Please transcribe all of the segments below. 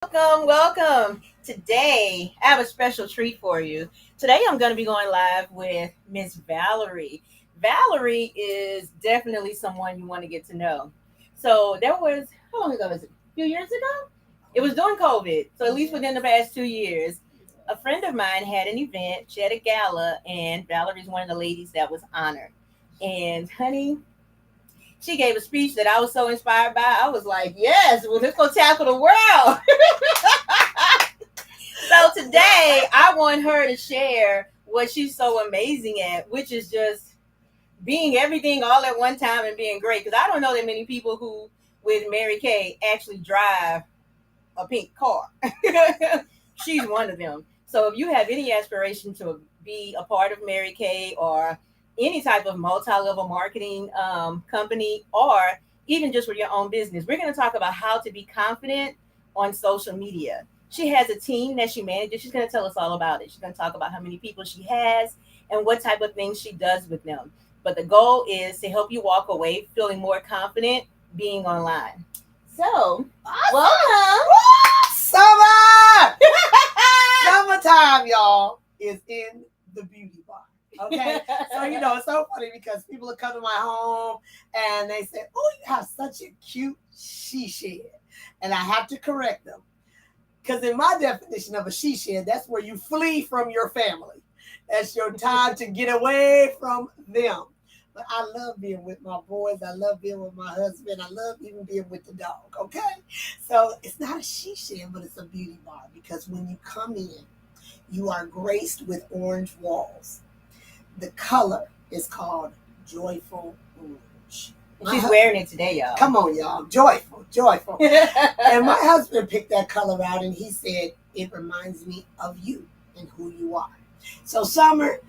Welcome. Today, I have a special treat for you. Today, I'm going to be going live with Miss Valerie. Valerie is definitely someone you want to get to know. So, how long ago was it? A few years ago? It was during COVID. So, at least within the past 2 years, a friend of mine had an event. She had a gala, and Valerie's one of the ladies that was honored. And, honey, she gave a speech that I was so inspired by. I was like, yes, well, let's go tackle the world. So today, I want her to share what she's so amazing at, which is just being everything all at one time and being great. Because I don't know that many people who, with Mary Kay, actually drive a pink car. She's one of them. So if you have any aspiration to be a part of Mary Kay or any type of multi-level marketing company, or even just with your own business, we're going to talk about how to be confident on social media. She has a team that she manages. She's going to tell us all about it. She's going to talk about how many people she has and what type of things she does with them. But the goal is to help you walk away feeling more confident being online. So, welcome. Summer! Summertime, y'all, is in the beauty bar. Okay? So, it's so funny because people will come to my home and they say, oh, you have such a cute she shed. And I have to correct them. Because in my definition of a she shed, that's where you flee from your family. That's your time to get away from them. But I love being with my boys. I love being with my husband. I love even being with the dog, okay? So it's not a she shed, but it's a beauty bar. Because when you come in, you are graced with orange walls. The color is called Joyful Orange. She's wearing it today, y'all. Come on, y'all. Joyful. And my husband picked that color out, and he said, it reminds me of you and who you are. So, Summer,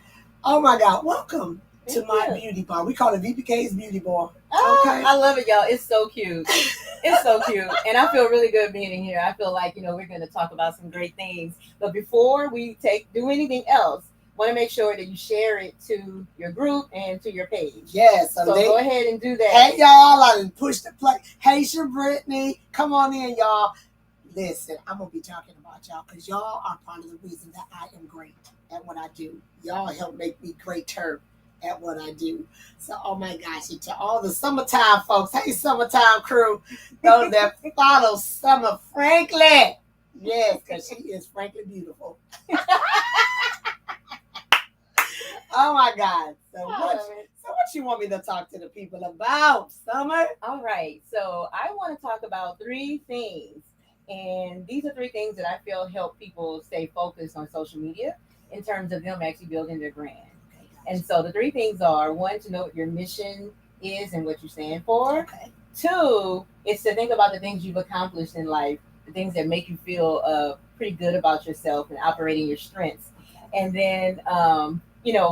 oh, my God, welcome to my beauty bar. We call it VPK's Beauty Bar. Okay. I love it, y'all. It's so cute. It's so cute. And I feel really good being in here. I feel like, we're going to talk about some great things. But before we do anything else, want to make sure that you share it to your group and to your page. Yes. So go ahead and do that. Hey, y'all. I didn't push the play. Hey, Brittany. Come on in, y'all. Listen, I'm going to be talking about y'all because y'all are part of the reason that I am great at what I do. Y'all help make me greater at what I do. So, oh my gosh, and to all the summertime folks, hey, summertime crew, those that follow Summer Franklin. Yes, because she is frankly beautiful. Oh my God. So what you want me to talk to the people about, Summer? All right. So I want to talk about 3 things. And these are 3 things that I feel help people stay focused on social media in terms of them actually building their brand. And so the 3 things are: 1, to know what your mission is and what you stand for. Okay. 2, is to think about the things you've accomplished in life, the things that make you feel pretty good about yourself and operating your strengths. Okay. And then,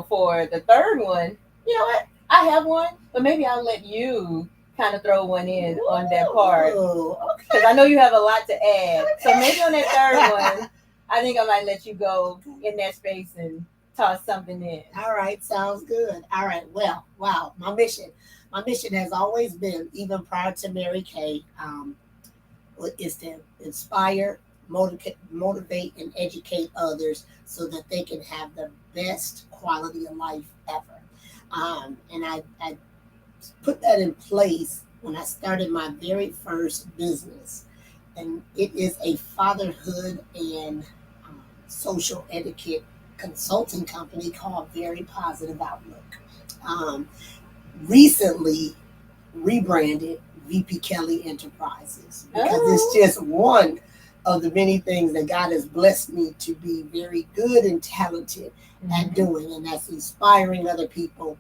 for the 3rd one, you know what? I have one, but maybe I'll let you kind of throw one in on that part. Because I know you have a lot to add. Okay. So maybe on that 3rd one, I think I might let you go in that space and toss something in. All right, sounds good. All right, well, wow, my mission has always been, even prior to Mary Kay, is to inspire, motivate, and educate others so that they can have the best quality of life ever. And I put that in place when I started my very first business, and it is a fatherhood and social etiquette consulting company called Very Positive Outlook. Recently rebranded VP Kelly Enterprises because it's just one of the many things that God has blessed me to be very good and talented at doing, and that's inspiring other people,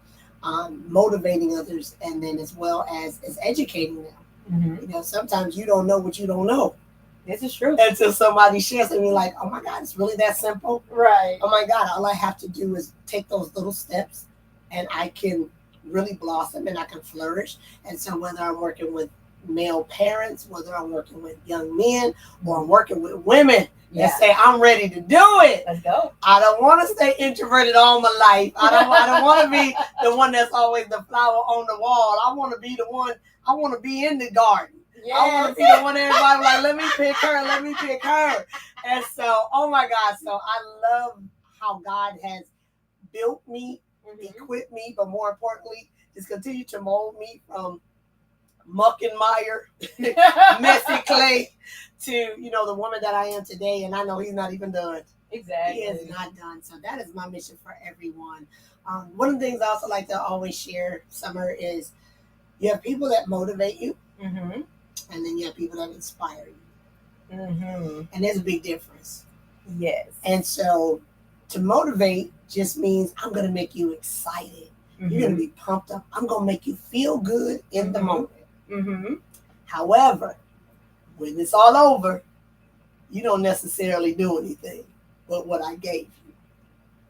motivating others, and then as well as educating them. Sometimes you don't know what you don't know. This is true. Until somebody shares and you're like, oh my God, it's really that simple? Right. Oh my God, all I have to do is take those little steps and I can really blossom and I can flourish. And so whether I'm working with male parents, whether I'm working with young men, or I'm working with women that say, I'm ready to do it. Let's go. I don't want to stay introverted all my life. I don't want to be the one that's always the flower on the wall. I want to be the one, I want to be in the garden. I want to be the one everybody like, let me pick her, let me pick her. And so, oh my God, so I love how God has built me, equipped me, but more importantly, just continue to mold me from muck and mire, messy clay, to the woman that I am today. And I know He's not even done. Exactly. He is not done. So that is my mission for everyone. One of the things I also like to always share, Summer, is you have people that motivate you, and then you have people that inspire you. And there's a big difference. Yes. And so to motivate just means I'm going to make you excited. You're going to be pumped up. I'm going to make you feel good in the moment. However, when it's all over, you don't necessarily do anything but what I gave you.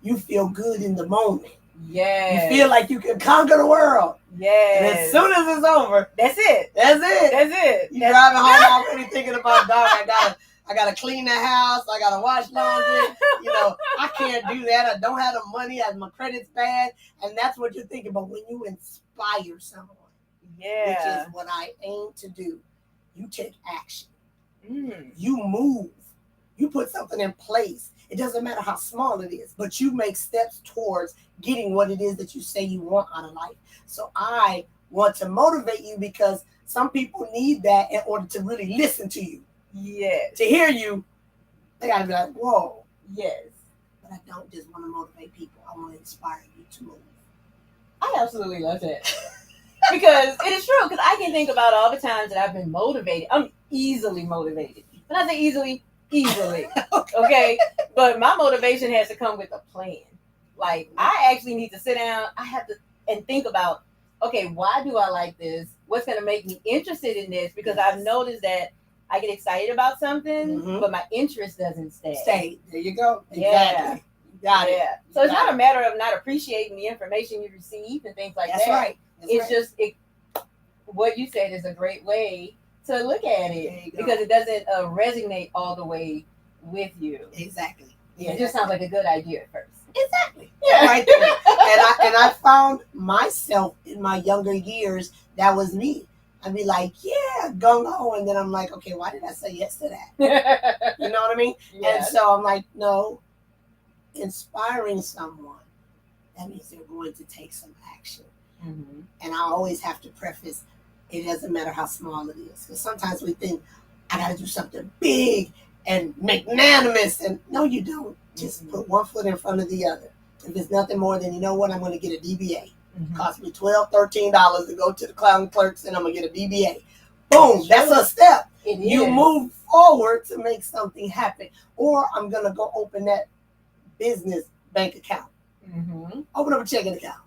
You feel good in the moment. Yes. You feel like you can conquer the world. Yes. And as soon as it's over, that's it. That's it. That's it. You're driving home already thinking about, dog, I gotta clean the house. I gotta wash laundry. I can't do that. I don't have the money. My credit's bad. And that's what you're thinking. But when you inspire someone, which is what I aim to do, you take action. You move. You put something in place. It doesn't matter how small it is, but you make steps towards getting what it is that you say you want out of life. So I want to motivate you because some people need that in order to really listen to you. Yes. To hear you, they got to be like, whoa. Yes. But I don't just want to motivate people. I want to inspire you to move. I absolutely love that. Because it is true. Because I can think about all the times that I've been motivated. I'm easily motivated. When I say easily, okay? But my motivation has to come with a plan. Like, I actually need to sit down. I have to and think about, okay, why do I like this? What's going to make me interested in this? Because I've noticed that I get excited about something, but my interest doesn't stay. There you go. Exactly. Got it. So it's not a matter of not appreciating the information you receive and things like That's that. Right. It's just what you said is a great way to look at it because it doesn't resonate all the way with you. Exactly. Yeah, it just sounds like a good idea at first. Exactly. Yeah. Right there. and I found myself in my younger years, that was me. I'd be like, yeah, gung-ho. And then I'm like, okay, why did I say yes to that? You know what I mean? Yes. And so I'm like, no, inspiring someone, that means they're going to take some action. And I always have to preface, it doesn't matter how small it is. Because sometimes we think, I got to do something big and magnanimous. And no, you don't. Just put one foot in front of the other. If it's nothing more than, you know what, I'm going to get a DBA. It cost me $12, $13 to go to the clown clerks and I'm going to get a DBA. Boom, that's a step. You move forward to make something happen. Or I'm going to go open that business bank account. Open up a checking account.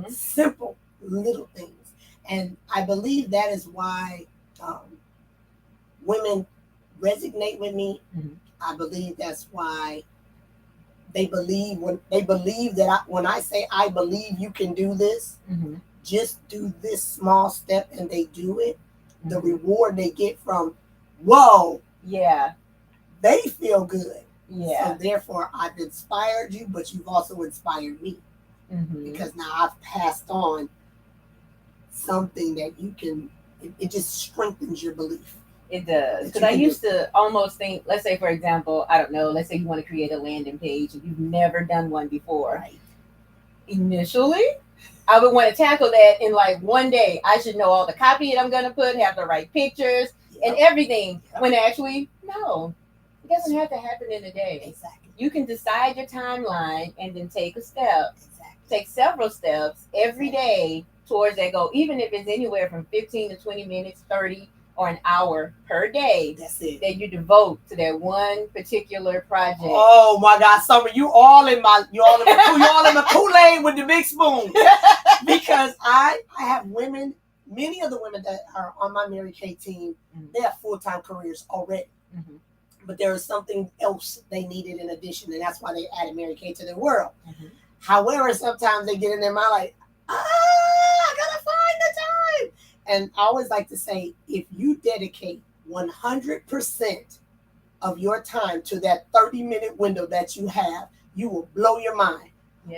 Simple little things. And I believe that is why women resonate with me. I believe that's why they believe that when I say I believe you can do this, just do this small step and they do it. The reward they get from, whoa, they feel good. So therefore, I've inspired you, but you've also inspired me because now I've passed on something that you can. It just strengthens your belief. It does. Because I used to almost think, let's say, for example, I don't know, let's say you want to create a landing page and you've never done one before. Right. Initially, I would want to tackle that in like one day. I should know all the copy that I'm going to put, have the right pictures and everything. When actually, no, it doesn't have to happen in a day. Exactly. You can decide your timeline and then take a step. Take several steps every day towards that goal, even if it's anywhere from 15 to 20 minutes, 30 or an hour per day. That's it. That you devote to that one particular project. Oh my God, Summer, you all in the Kool-Aid with the big spoon. Because I have women, many of the women that are on my Mary Kay team, they have full-time careers already. But there is something else they needed in addition, and that's why they added Mary Kay to their world. However, sometimes they get in their mind like, I gotta find the time. And I always like to say, if you dedicate 100% of your time to that 30-minute window that you have, you will blow your mind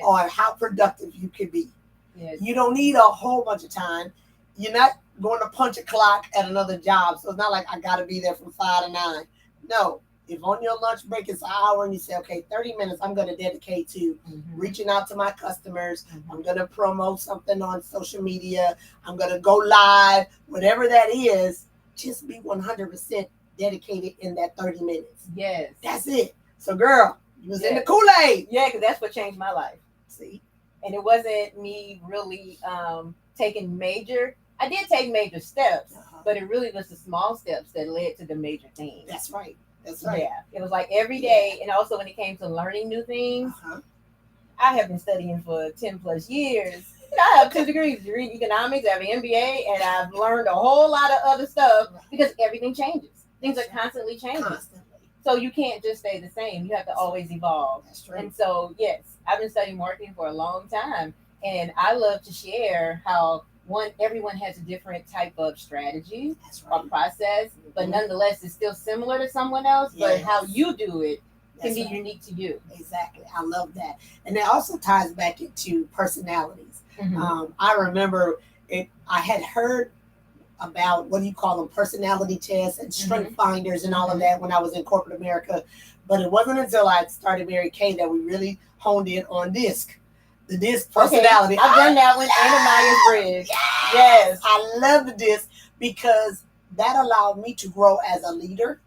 on how productive you can be. You don't need a whole bunch of time. You're not going to punch a clock at another job. So it's not like I got to be there from 5 to 9. No. If on your lunch break it's an hour and you say, okay, 30 minutes I'm going to dedicate to reaching out to my customers. I'm going to promote something on social media. I'm going to go live. Whatever that is, just be 100% dedicated in that 30 minutes. Yes. That's it. So, girl, you was in the Kool-Aid. Yeah, because that's what changed my life. See? And it wasn't me really taking major. I did take major steps, but it really was the small steps that led to the major things. That's right. That's right. Yeah, it was like every day, and also when it came to learning new things, I have been studying for 10 plus years. I have 2 degrees, read economics, I have an MBA, and I've learned a whole lot of other stuff because everything changes. Things are constantly changing. So you can't just stay the same. You have to always evolve. That's true. And so, yes, I've been studying marketing for a long time, and I love to share how everyone has a different type of strategy or process, but nonetheless it's still similar to someone else, but how you do it can be unique to you. Exactly. I love that. And that also ties back into personalities. I remember I had heard about, what do you call them, personality tests and strength finders and all of that when I was in corporate America, but it wasn't until I started Mary Kay that we really honed in on DISC. The DISC personality. I've done that with Anna Myers-Briggs. Yes. I love the DISC because that allowed me to grow as a leader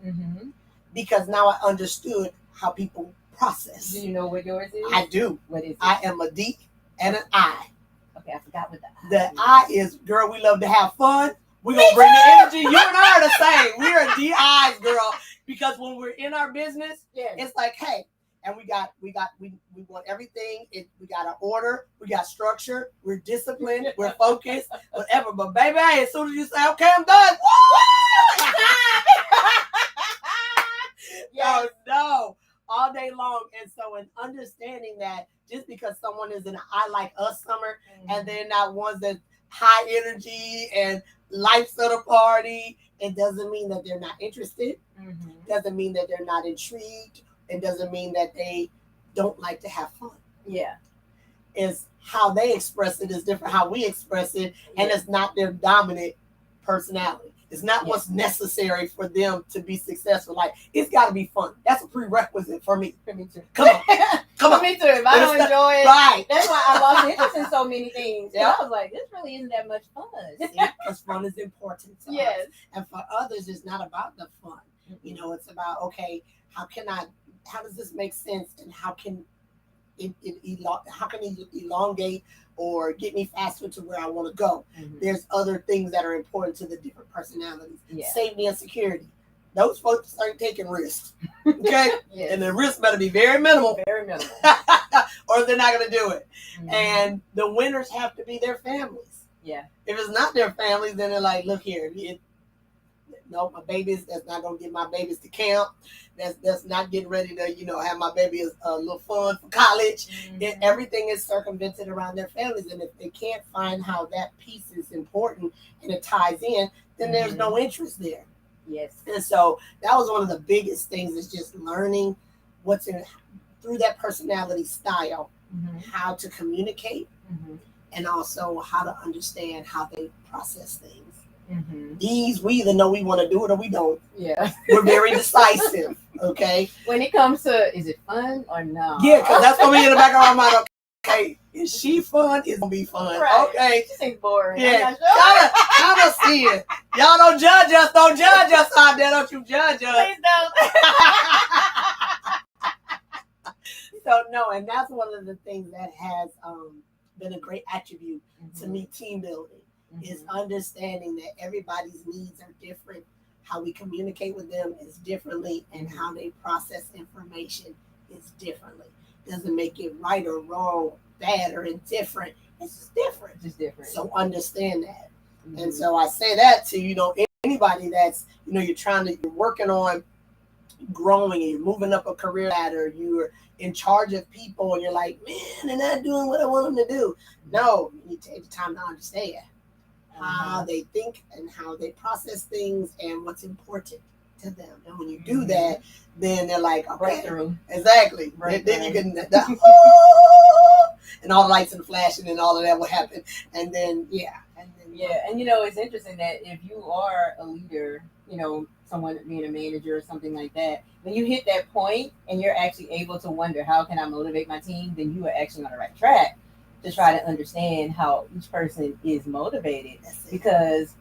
because now I understood how people process. Do you know what yours is? I do. What is it? I am a D and an I. Okay, I forgot what the I The I is, girl, we love to have fun. We're going to bring the energy. You and I are the same. We are DIs, girl, because when we're in our business, it's like, hey, and we want everything. We got an order. We got structure. We're disciplined. We're focused. Whatever. But baby, as soon as you say, "Okay, I'm done," no, all day long. And so, in understanding that, just because someone is in an I like us summer, and they're not ones that high energy and life's of the party, it doesn't mean that they're not interested. Doesn't mean that they're not intrigued. It doesn't mean that they don't like to have fun. Yeah. It's how they express it is different how we express it, and it's not their dominant personality. It's not what's necessary for them to be successful. Like, it's got to be fun. That's a prerequisite for me. For me too. Come on. Come on. Me too. If I don't enjoy it, right. That's why I lost interest in so many things. I was like, this really isn't that much fun. Because fun is important to us. And for others, it's not about the fun. You know, it's about, okay, how does this make sense, and how can it elongate or get me faster to where I want to go? There's other things that are important to the different personalities. Safety and security. Those folks aren't taking risks. Okay? And the risk better be very minimal. Very minimal. Or they're not going to do it. And the winners have to be their families. Yeah. If it's not their families, then they're like, look here, no, my babies, that's not going to get my babies to camp. That's not getting ready to, have my baby a little fun for college. Everything is circumvented around their families. And if they can't find how that piece is important and it ties in, then there's no interest there. Yes. And so that was one of the biggest things, is just learning through that personality style, how to communicate and also how to understand how they process things. These, we either know we want to do it or we don't. Yeah. We're very decisive, okay? When it comes to, is it fun or no? Yeah, because that's going to be in the back of our mind. Okay, is she fun? It's going to be fun. Right. Okay. She seems boring. Yeah. Kind of see it. Y'all don't judge us. Don't judge us out there. Don't you judge us. Please don't. So, no, and that's one of the things that has been a great attribute to me, team building. Is understanding that everybody's needs are different. How we communicate with them is differently, and how they process information is differently. Doesn't make it right or wrong, bad or indifferent. It's just different. Just different. So understand that. And so I say that to, anybody that's, you're working on growing, and you're moving up a career ladder, you're in charge of people, and you're like, man, they're not doing what I want them to do. No, you need to take the time to understand how they think and how they process things and what's important to them. And when you do that, then they're like, okay, breakthrough. Exactly. Then you can, and all the lights and flashing and all of that will happen. And then, and then Yeah, and you know, it's interesting that if you are a leader, you know, someone being a manager or something like that, when you hit that point and you're actually able to wonder how can I motivate my team, then you are actually on the right track to try to understand how each person is motivated. Because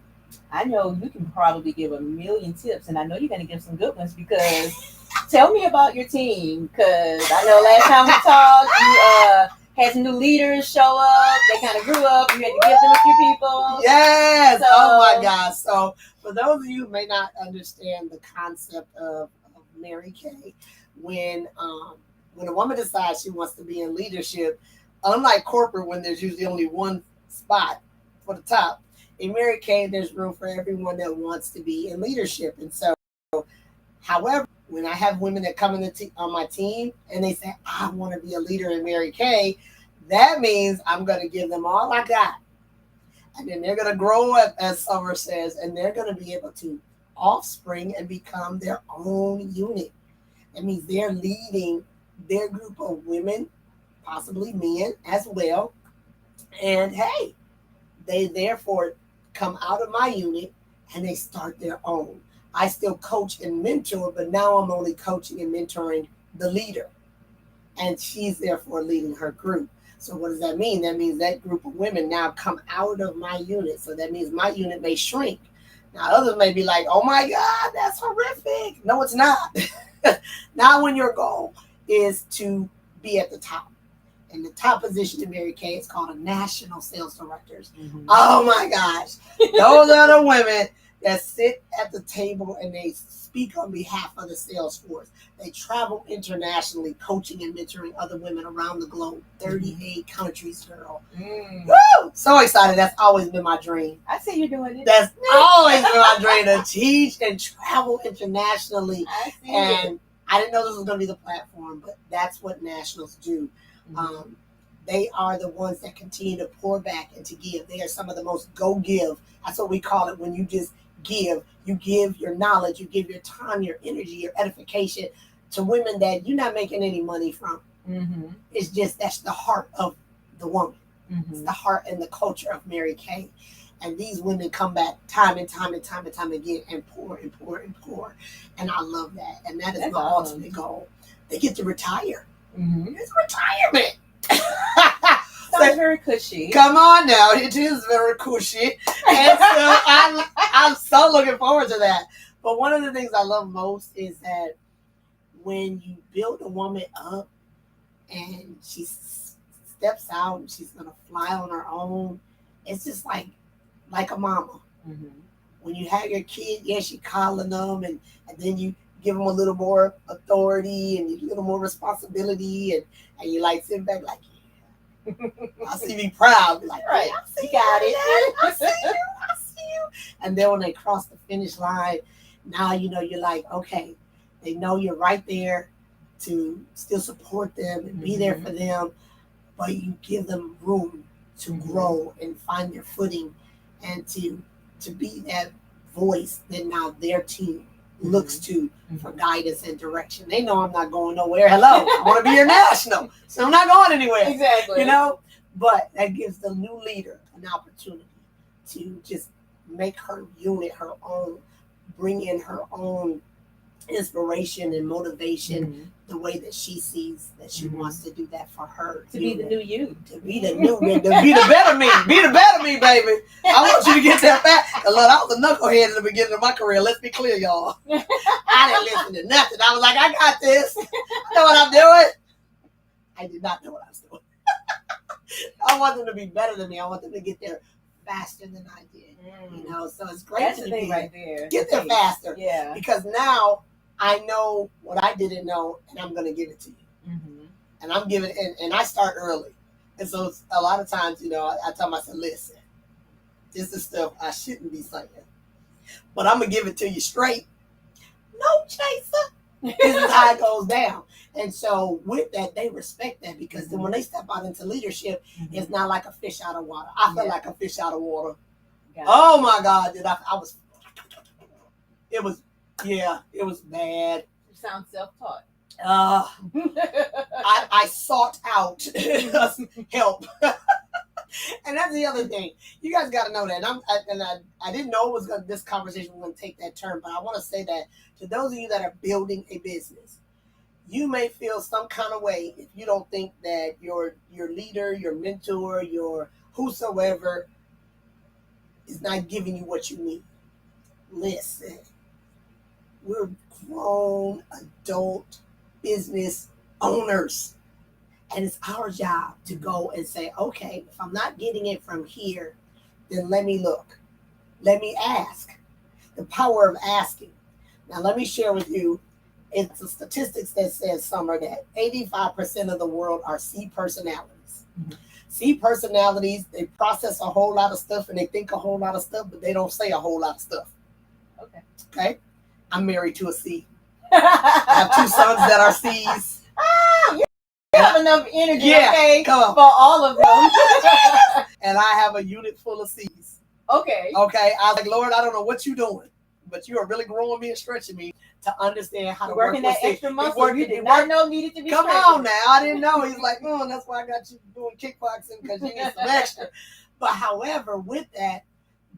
I know you can probably give a million tips, and I know you're going to give some good ones. Because tell me about your team, because I know last time we talked, you had some new leaders show up. They kind of grew up. You had to give them a few people. Yes. So, oh my gosh. So for those of you who may not understand the concept of Mary Kay, when a woman decides she wants to be in leadership, unlike corporate when there's usually only one spot for the top, in Mary Kay there's room for everyone that wants to be in leadership. And so, however, when I have women that come on my team and they say, I want to be a leader in Mary Kay, that means I'm going to give them all I got. And then they're going to grow up, as Summer says, and they're going to be able to offspring and become their own unit. That means they're leading their group of women, possibly men as well. And hey, they therefore come out of my unit and they start their own. I still coach and mentor, but now I'm only coaching and mentoring the leader. And she's therefore leading her group. So what does that mean? That means that group of women now come out of my unit. So that means my unit may shrink. Now others may be like, oh my God, that's horrific. No, it's not. Not when your goal is to be at the top. And the top position in Mary Kay is called a national sales directors. Mm-hmm. Oh my gosh. Those are the women that sit at the table and they speak on behalf of the sales force. They travel internationally, coaching and mentoring other women around the globe. 38 countries, girl. Woo! So excited. That's always been my dream. I see you doing it. That's always been my dream, to teach and travel internationally. I see it. I didn't know this was going to be the platform, but that's what nationals do. Mm-hmm. They are the ones that continue to pour back and to give. They are some of the most go-give. That's what we call it when you just give. You give your knowledge, you give your time, your energy, your edification to women that you're not making any money from. Mm-hmm. It's just, that's the heart of the woman. Mm-hmm. It's the heart and the culture of Mary Kay. And these women come back time and time and time and time again and pour and pour and pour. And I love that. And that is my ultimate goal. They get to retire. Mm-hmm. It's retirement. Sounds very cushy. Come on now, it is very cushy. And so I'm so looking forward to that. But one of the things I love most is that when you build a woman up and she steps out and she's gonna fly on her own, it's just like a mama. Mm-hmm. When you have your kid, yes, you're calling them and then you give them a little more authority and a little more responsibility and you like sit back like, I see me proud. Be like, right, I see you got it. I see you. I see you. And then when they cross the finish line, now you know you're like, okay, they know you're right there to still support them and be there for them, but you give them room to grow and find their footing and to be that voice that now their team looks to for guidance and direction. They know I'm not going nowhere. Hello, I want to be your national, so I'm not going anywhere. Exactly. You know, but that gives the new leader an opportunity to just make her unit her own, bring in her own inspiration and motivation the way that she sees that she wants to do that for her. To be the new you. To be the new me. To be the better me. Be the better me, baby. I want you to get that back. Look, I was a knucklehead in the beginning of my career. Let's be clear, y'all. I didn't listen to nothing. I was like, I got this. I know what I'm doing. I did not know what I was doing. I want them to be better than me. I want them to get there faster than I did. You know, so it's great That's to the thing right there. Get there faster. Yeah. Because now I know what I didn't know, and I'm going to give it to you. Mm-hmm. And I'm giving, and I start early. And so a lot of times, you know, I tell myself, listen, this is stuff I shouldn't be saying. But I'm going to give it to you straight. No chaser. This is how it goes down. And so with that, they respect that because then when they step out into leadership, it's not like a fish out of water. I felt like a fish out of water. Oh my God, dude, it was bad. You sound self-taught. I sought out help. And that's the other thing. You guys got to know that. I didn't know this conversation was going to take that turn, but I want to say that to those of you that are building a business, you may feel some kind of way if you don't think that your leader, your mentor, your whosoever is not giving you what you need. Listen, we're grown adult business owners. And it's our job to go and say, okay, if I'm not getting it from here, then let me look. Let me ask. The power of asking. Now, let me share with you, it's a statistics that says, Summer, that 85% of the world are C personalities. Mm-hmm. C personalities, they process a whole lot of stuff and they think a whole lot of stuff, but they don't say a whole lot of stuff. Okay? I'm married to a C. I have 2 sons that are C's. You have enough energy, okay, for all of them. And I have a unit full of C's. Okay. I was like, Lord, I don't know what you're doing, but you are really growing me and stretching me to understand how to work with that extra muscle you did not know needed to be Come stretched. on now. I didn't know. He's like, that's why I got you doing kickboxing, because you need some extra. But however, with that,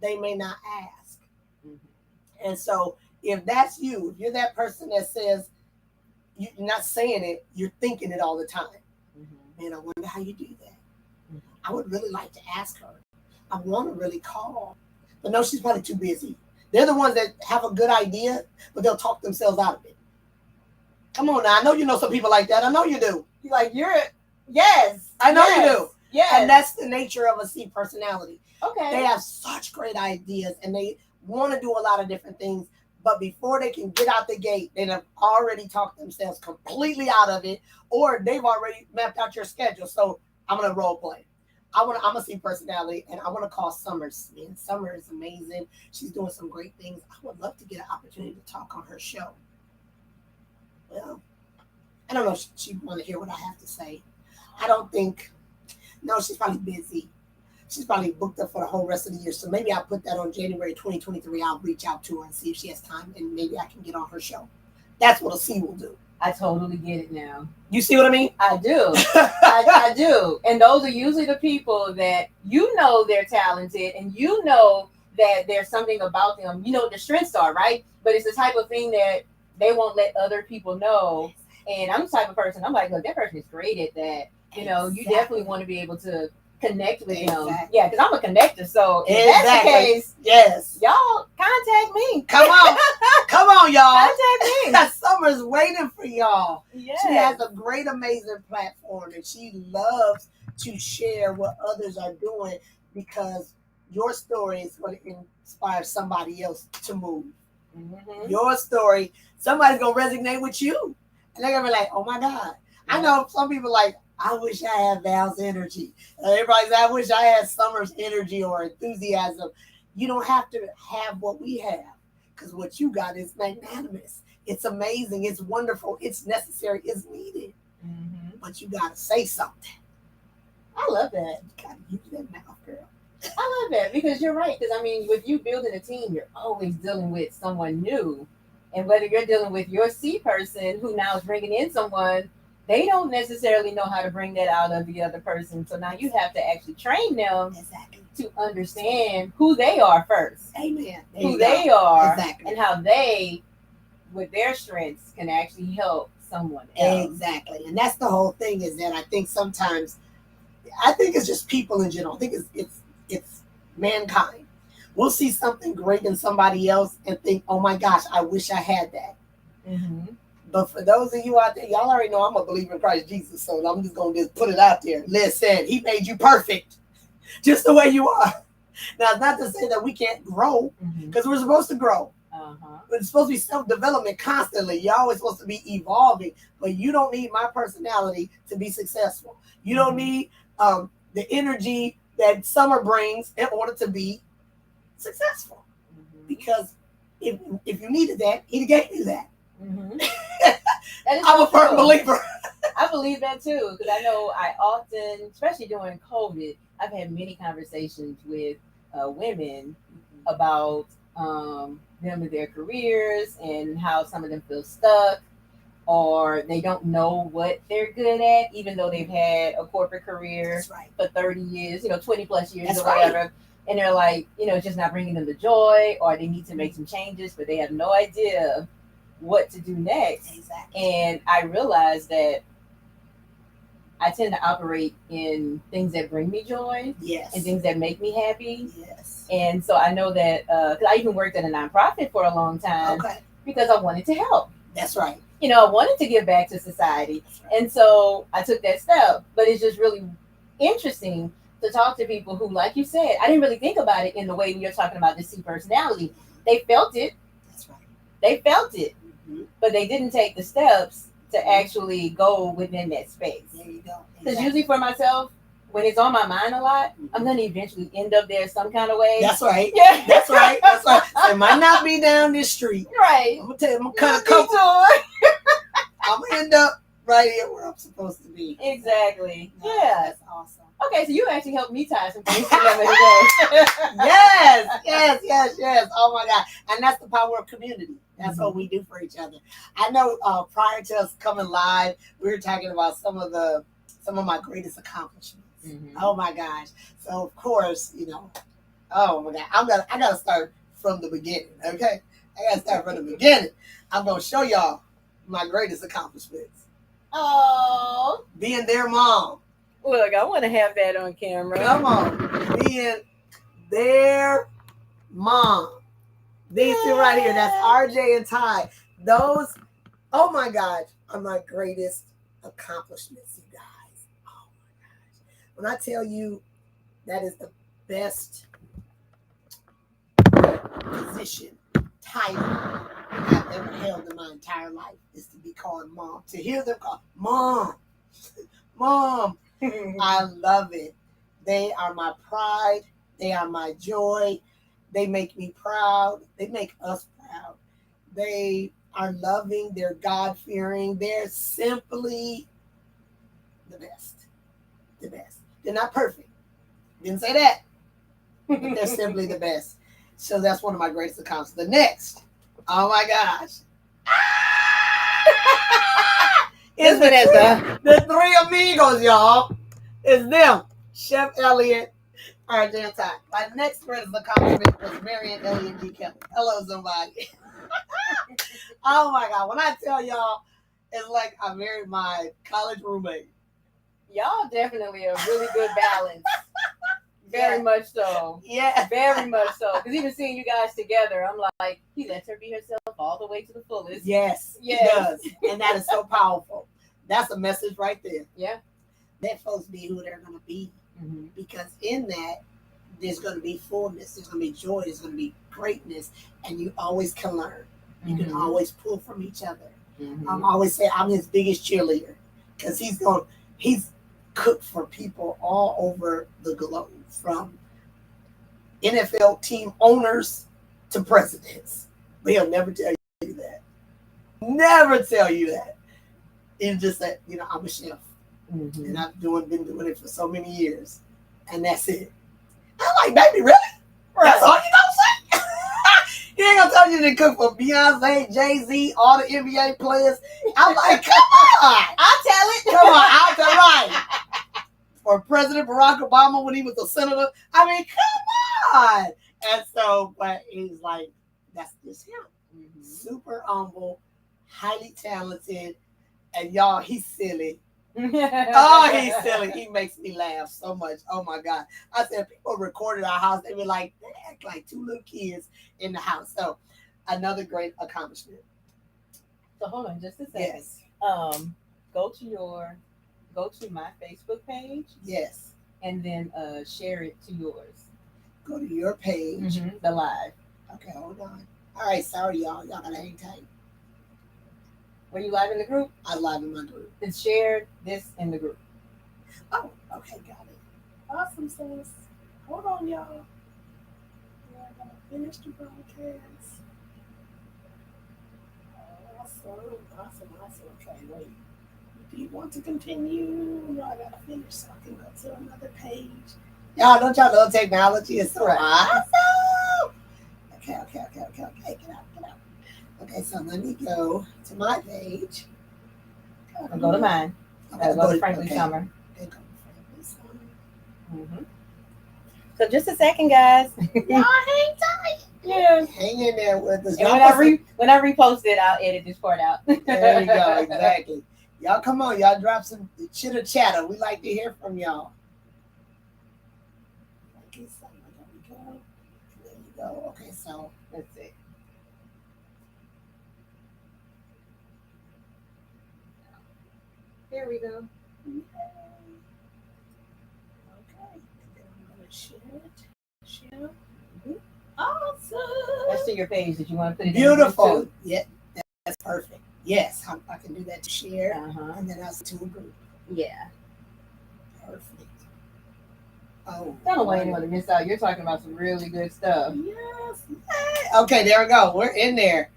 they may not ask. Mm-hmm. And so if that's you, if you're that person that says, you're not saying it, you're thinking it all the time. Mm-hmm. Man, I wonder how you do that. Mm-hmm. I would really like to ask her. I want to really call. But no, she's probably too busy. They're the ones that have a good idea, but they'll talk themselves out of it. Come on now. I know you know some people like that. I know you do. You're like, yes. I know you do. Yes. And that's the nature of a C personality. Okay. They have such great ideas and they want to do a lot of different things. But before they can get out the gate, they have already talked themselves completely out of it, or they've already mapped out your schedule. So I'm going to role play. I'm a C personality, and I want to call Summers. Man, Summer is amazing. She's doing some great things. I would love to get an opportunity to talk on her show. Well, I don't know if she want to hear what I have to say. I don't think. No, she's probably busy. She's probably booked up for the whole rest of the year. So maybe I'll put that on January 2023. I'll reach out to her and see if she has time, and maybe I can get on her show. That's what a C will do. I totally get it now. You see what I mean? I do. I do. And those are usually the people that you know they're talented and you know that there's something about them. You know what their strengths are, right? But it's the type of thing that they won't let other people know. And I'm the type of person, I'm like, look, that person is great at that. You know, you definitely want to be able to connect with them. Yeah, because I'm a connector. So if that's the case, yes, y'all contact me. Come on. Come on, y'all. Contact me. Summer's waiting for y'all. Yes. She has a great, amazing platform, and she loves to share what others are doing because your story is going to inspire somebody else to move. Mm-hmm. Your story, somebody's going to resonate with you. And they're going to be like, oh, my God. Yeah. I know some people like, I wish I had Val's energy. Everybody's like, I wish I had Summer's energy or enthusiasm. You don't have to have what we have because what you got is magnanimous. It's amazing. It's wonderful. It's necessary. It's needed. Mm-hmm. But you got to say something. I love that. You got to use that mouth, girl. I love that because you're right. Because, I mean, with you building a team, you're always dealing with someone new. And whether you're dealing with your C person who now is bringing in someone, they don't necessarily know how to bring that out of the other person. So now you have to actually train them to understand who they are first. Amen. Who they are and how they, with their strengths, can actually help someone else. Exactly. And that's the whole thing is that I think sometimes, I think it's just people in general. I think it's mankind. We'll see something great in somebody else and think, oh my gosh, I wish I had that. Mm-hmm. But for those of you out there, y'all already know I'm a believer in Christ Jesus, so I'm just going to put it out there. Listen, he made you perfect, just the way you are. Now, it's not to say that we can't grow, because we're supposed to grow. But it's supposed to be self-development constantly. You're always supposed to be evolving, but you don't need my personality to be successful. You don't need the energy that Summer brings in order to be successful. Because if you needed that, he gave you that. I'm a firm believer. I believe that too, because I know I often, especially during COVID, I've had many conversations with women about them and their careers and how some of them feel stuck or they don't know what they're good at, even though they've had a corporate career That's right. for 30 years, 20 plus years That's or right. whatever. And they're like, it's just not bringing them the joy, or they need to make some changes, but they have no idea what to do next. Exactly. And I realized that I tend to operate in things that bring me joy Yes. and things that make me happy. Yes. And so I know that, because I even worked at a nonprofit for a long time, Okay. because I wanted to help. That's right. I wanted to give back to society. Right. And so I took that step. But it's just really interesting to talk to people who, like you said, I didn't really think about it in the way you're talking about the C personality. They felt it. That's right. They felt it. Mm-hmm. But they didn't take the steps to actually go within that space. There you go. Because usually for myself, when it's on my mind a lot, I'm going to eventually end up there some kind of way. That's right. Yeah. That's right. That's right. It might not be down this street. Right. I'm going to tell you, I'm going to cut a couple. I'm going to end up right here where I'm supposed to be. Exactly. No, yeah. That's awesome. Okay, so you actually helped me tie some things together today. Yes. Oh my God. And that's the power of community. That's what we do for each other. I know prior to us coming live, we were talking about some of my greatest accomplishments. Mm-hmm. Oh my gosh. So of course, oh my God, I gotta start from the beginning, okay? I gotta start from the beginning. I'm gonna show y'all my greatest accomplishments. Oh. Being their mom. Look, I want to have that on camera. Come on. Being their mom. These two right here, that's RJ and Ty. Those, oh my gosh, are my greatest accomplishments, you guys. Oh my gosh. When I tell you that is the best position, title I've ever held in my entire life, is to be called mom. To hear them call mom. Mom. I love it. They are my pride. They are my joy. They make me proud. They make us proud. They are loving. They're God-fearing. They're simply the best. The best. They're not perfect. Didn't say that. But they're simply the best. So that's one of my greatest accomplishments. The next. Oh my gosh. It's the three amigos, y'all. It's them. Chef Elliott, RJ and Ty. My next greatest accomplishment was marrying Elliott G. Kelly. Hello, somebody. Oh my God. When I tell y'all, it's like I married my college roommate. Y'all definitely a really good balance. Very much so. Yeah. Very much so. Because even seeing you guys together, I'm like, he lets her be herself all the way to the fullest. Yes. He does. And that is so powerful. That's a message right there. Yeah. Let folks be who they're going to be. Mm-hmm. Because in that, there's going to be fullness. There's going to be joy. There's going to be greatness. And you always can learn. You can always pull from each other. Mm-hmm. I'm always saying I'm his biggest cheerleader. Because he's cooked for people all over the globe. From NFL team owners to presidents. But he'll never tell you that. Never tell you that. He'll just say, I'm a chef. Mm-hmm. And I've been doing it for so many years. And that's it. I'm like, baby, really? Right. That's all you gonna say? He ain't gonna tell you to cook for Beyonce, Jay-Z, all the NBA players. I'm like, come on. I'll tell it. Come on, I'll tell right. For President Barack Obama when he was a senator. I mean, come on. And so, but he's like, that's just him. Mm-hmm. Super humble, highly talented, and y'all, he's silly. Oh, he's silly. He makes me laugh so much. Oh my God. I said, people recorded our house. They were like, they act like two little kids in the house. So another great accomplishment. So hold on just a second. Yes. Go to my Facebook page. Yes. And then share it to yours. Go to your page. Mm-hmm. The live. Okay, hold on. All right, sorry, y'all. Y'all gotta hang tight. Were you live in the group? I'm live in my group. Then share this in the group. Oh, okay, got it. Awesome, sis. Hold on, y'all. Yeah, I'm gonna finish the broadcast. Awesome. Okay, wait. Do you want to continue? No, I gotta finish so I can go to another page. Y'all, don't y'all know technology is so awesome? Okay. Get out. Okay, so let me go to my page. I'll go to mine. Okay, Go to Frankly Summer. Okay, go to Frankly Summer. Mm-hmm. So just a second, guys. Y'all hang tight. Yeah. Hang in there with us. And when I repost it, I'll edit this part out. There you go. Exactly. Y'all come on. Y'all drop some chitter chatter. We like to hear from y'all. There we go. There you go. Okay, so let's see. Here we go. Okay. And then I'm going to share it. Share. Mm-hmm. Awesome. That's to your page. Did you want to put it beautiful? In yeah, that's perfect. Yes, I can do that to share. And then I'll to a group. Yeah. Perfect. Oh, I don't want anyone to miss out. You're talking about some really good stuff. Yes. Yay. Okay, there we go. We're in there.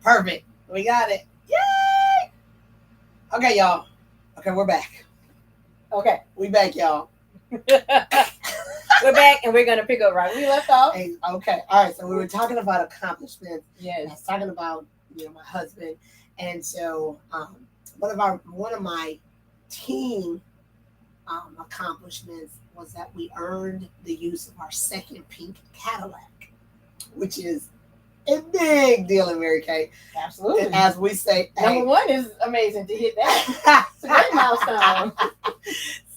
Perfect. We got it. Yay! Okay, y'all. Okay, we're back. Okay. We back, y'all. We're back, and we're going to pick up right where we left off. Hey, okay. All right, so we were talking about accomplishments. Yes. I was talking about, my husband. And so one of my team accomplishments was that we earned the use of our second pink Cadillac, which is a big deal in Mary Kay. Absolutely. And as we say, number one is amazing to hit that. It's a great milestone.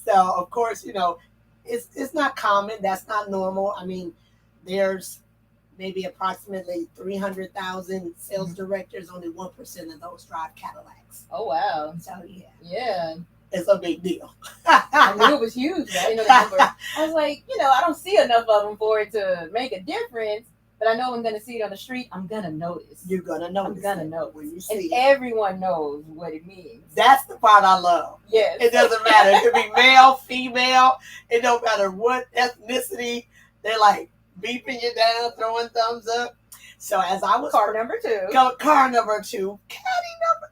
So of course, it's not common. That's not normal. I mean, there's maybe approximately 300,000 sales directors. Only 1% of those drive Cadillacs. Oh wow! So yeah. Yeah. It's a big deal. I knew it was huge. I didn't know the number. I was like, I don't see enough of them for it to make a difference. But I know I'm going to see it on the street. I'm going to notice. You're going to notice. I'm going to know. When you see and it. Everyone knows what it means. That's the part I love. Yes. It doesn't matter. It could be male, female. It don't matter what ethnicity. They're like beeping you down, throwing thumbs up. So as I was... Car number 2. Car number 2. Caddy number...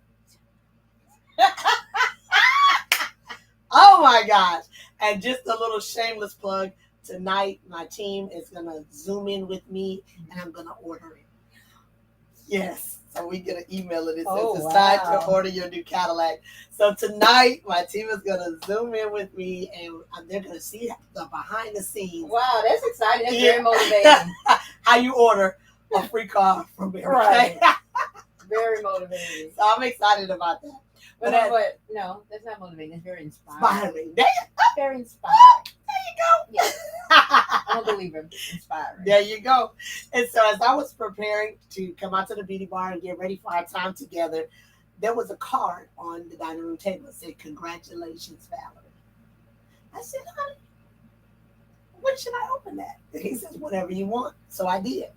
Oh my gosh. And just a little shameless plug. Tonight, my team is going to Zoom in with me and I'm going to order it. Yes. So we get an email and it says it's time to order your new Cadillac. So tonight, my team is going to Zoom in with me and they're going to see the behind the scenes. Wow, that's exciting. That's very motivating. How you order a free car from Mary Kay. Right. Very motivating. So I'm excited about that. But no, that's not motivating. It's very inspiring. Very inspiring. There you go. Yes. I'm a believer. Inspiring. There you go. And so as I was preparing to come out to the beauty bar and get ready for our time together, there was a card on the dining room table that said, "Congratulations, Valerie." I said, "Honey, when should I open that?" And he says, "Whatever you want." So I did.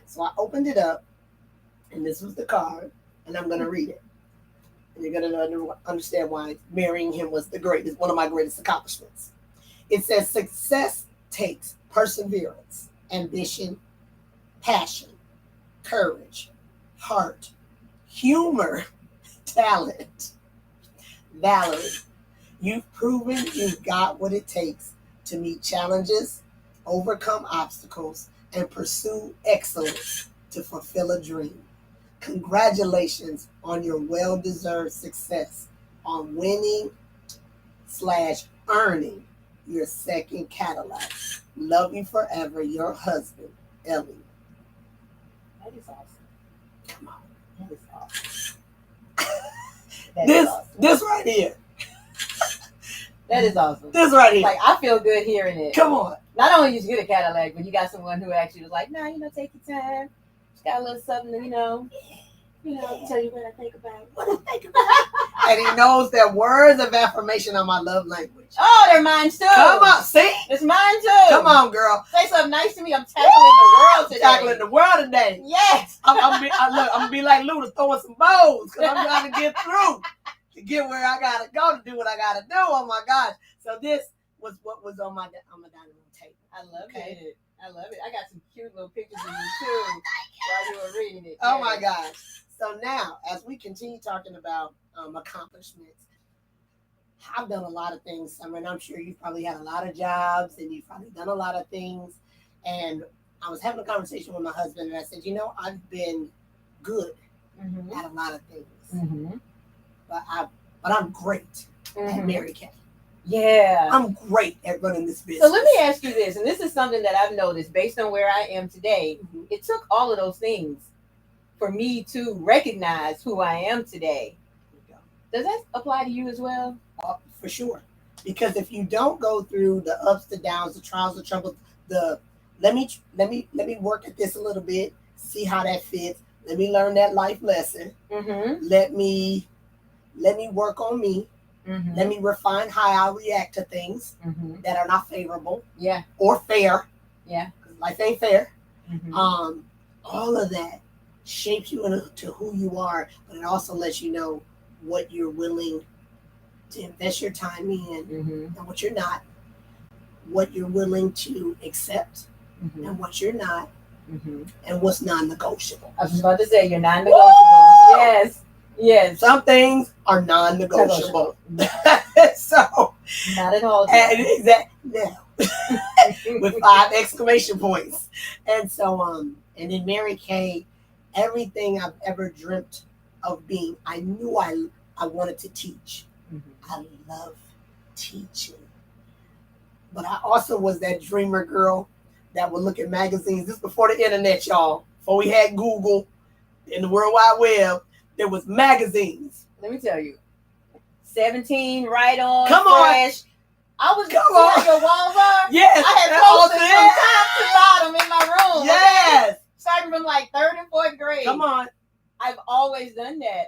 So I opened it up, and this was the card, and I'm going to read it. And you're going to understand why marrying him was one of my greatest accomplishments. It says, "Success takes perseverance, ambition, passion, courage, heart, humor, talent. Valerie, you've proven you've got what it takes to meet challenges, overcome obstacles, and pursue excellence to fulfill a dream. Congratulations on your well-deserved success on winning/earning your second Cadillac. Love you forever, your husband, Ellie." That is awesome. Come on. That is awesome. This right here. That is awesome. This right here. Like, I feel good hearing it. Come on. Not only did you get a Cadillac, but you got someone who actually was like, "Nah, take your time. Just got a little something, tell you what I think about. And he knows that words of affirmation are my love language. Oh, they're mine too. Come on, see? It's mine too. Come on, girl. Say something nice to me. I'm tackling the world today. Tackling the world today. Yes. I'm gonna be like Luda throwing some bows because I'm trying to get through to get where I gotta go to do what I gotta do. Oh my gosh! So this was what was on my dining room table. I love it. I love it. I got some cute little pictures of you too while you were reading it. Oh my gosh! So now, as we continue talking about accomplishments, I've done a lot of things, Summer, and I'm sure you've probably had a lot of jobs and you've probably done a lot of things. And I was having a conversation with my husband, and I said, I've been good at a lot of things, but but I'm great at Mary Kay. Yeah. I'm great at running this business. So let me ask you this, and this is something that I've noticed based on where I am today. It took all of those things for me to recognize who I am today. Does that apply to you as well? For sure. Because if you don't go through the ups, the downs, the trials, the troubles, let me work at this a little bit, see how that fits. Let me learn that life lesson. Let me work on me. Let me refine how I react to things that are not favorable. Yeah. Or fair. Yeah. Because life ain't fair. All of that shapes you into who you are, but it also lets you know what you're willing to invest your time in and what you're not, what you're willing to accept and what you're not, and what's non-negotiable. I was about to say, you're non-negotiable. Yes. Yes. Some things are non-negotiable. So not at all. And no. With 5 exclamation points. And so and in Mary Kay, everything I've ever dreamt of being, I knew I wanted to teach. I love teaching. But I also was that dreamer girl that would look at magazines. This is before the internet, y'all. Before we had Google and the World Wide Web, there was magazines. Let me tell you. 17, right on. Come fresh. on. I was like your walls are. Yes. I had posters from top to bottom in my room. Yes. Okay? Starting from like 3rd and 4th grade. Come on. I've always done that.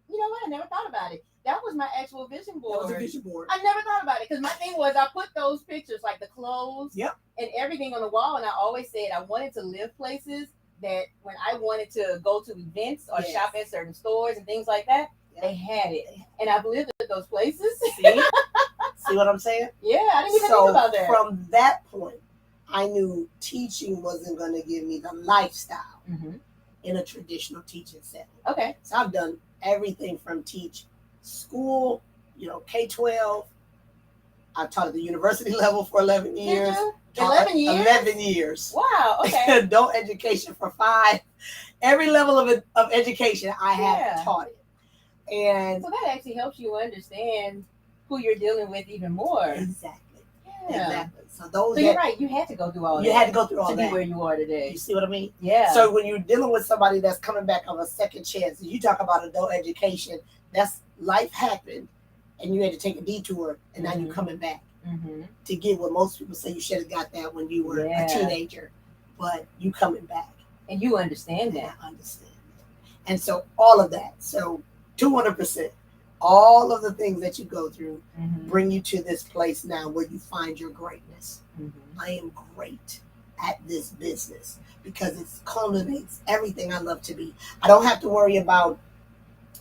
You know what? I never thought about it. That was my actual vision board. That was a vision board. I never thought about it because my thing was I put those pictures, like the clothes and everything on the wall, and I always said I wanted to live places that when I wanted to go to events or shop at certain stores and things like that, they had it. And I've lived at those places. See what I'm saying? Yeah, I didn't even think about that. From that point, I knew teaching wasn't going to give me the lifestyle in a traditional teaching setting. Okay. So I've done everything from teach school, K-12. I've taught at the university level for 11 years. Did you? 11 years? 11 years. Wow, okay. Adult education for 5. Every level of education, I have taught it. And so that actually helps you understand who you're dealing with even more. Exactly. Yeah. Exactly. So you're right. You had to go through all that. You had to go through all that to be where you are today. You see what I mean? Yeah. So when you're dealing with somebody that's coming back of a second chance, you talk about adult education, that's life happened and you had to take a detour and now you're coming back to get what most people say you should have got that when you were a teenager, but you coming back. And you understand that. I understand that. And so all of that. So 200%. All of the things that you go through bring you to this place now where you find your greatness. I am great at this business because it culminates everything I love to be. I don't have to worry about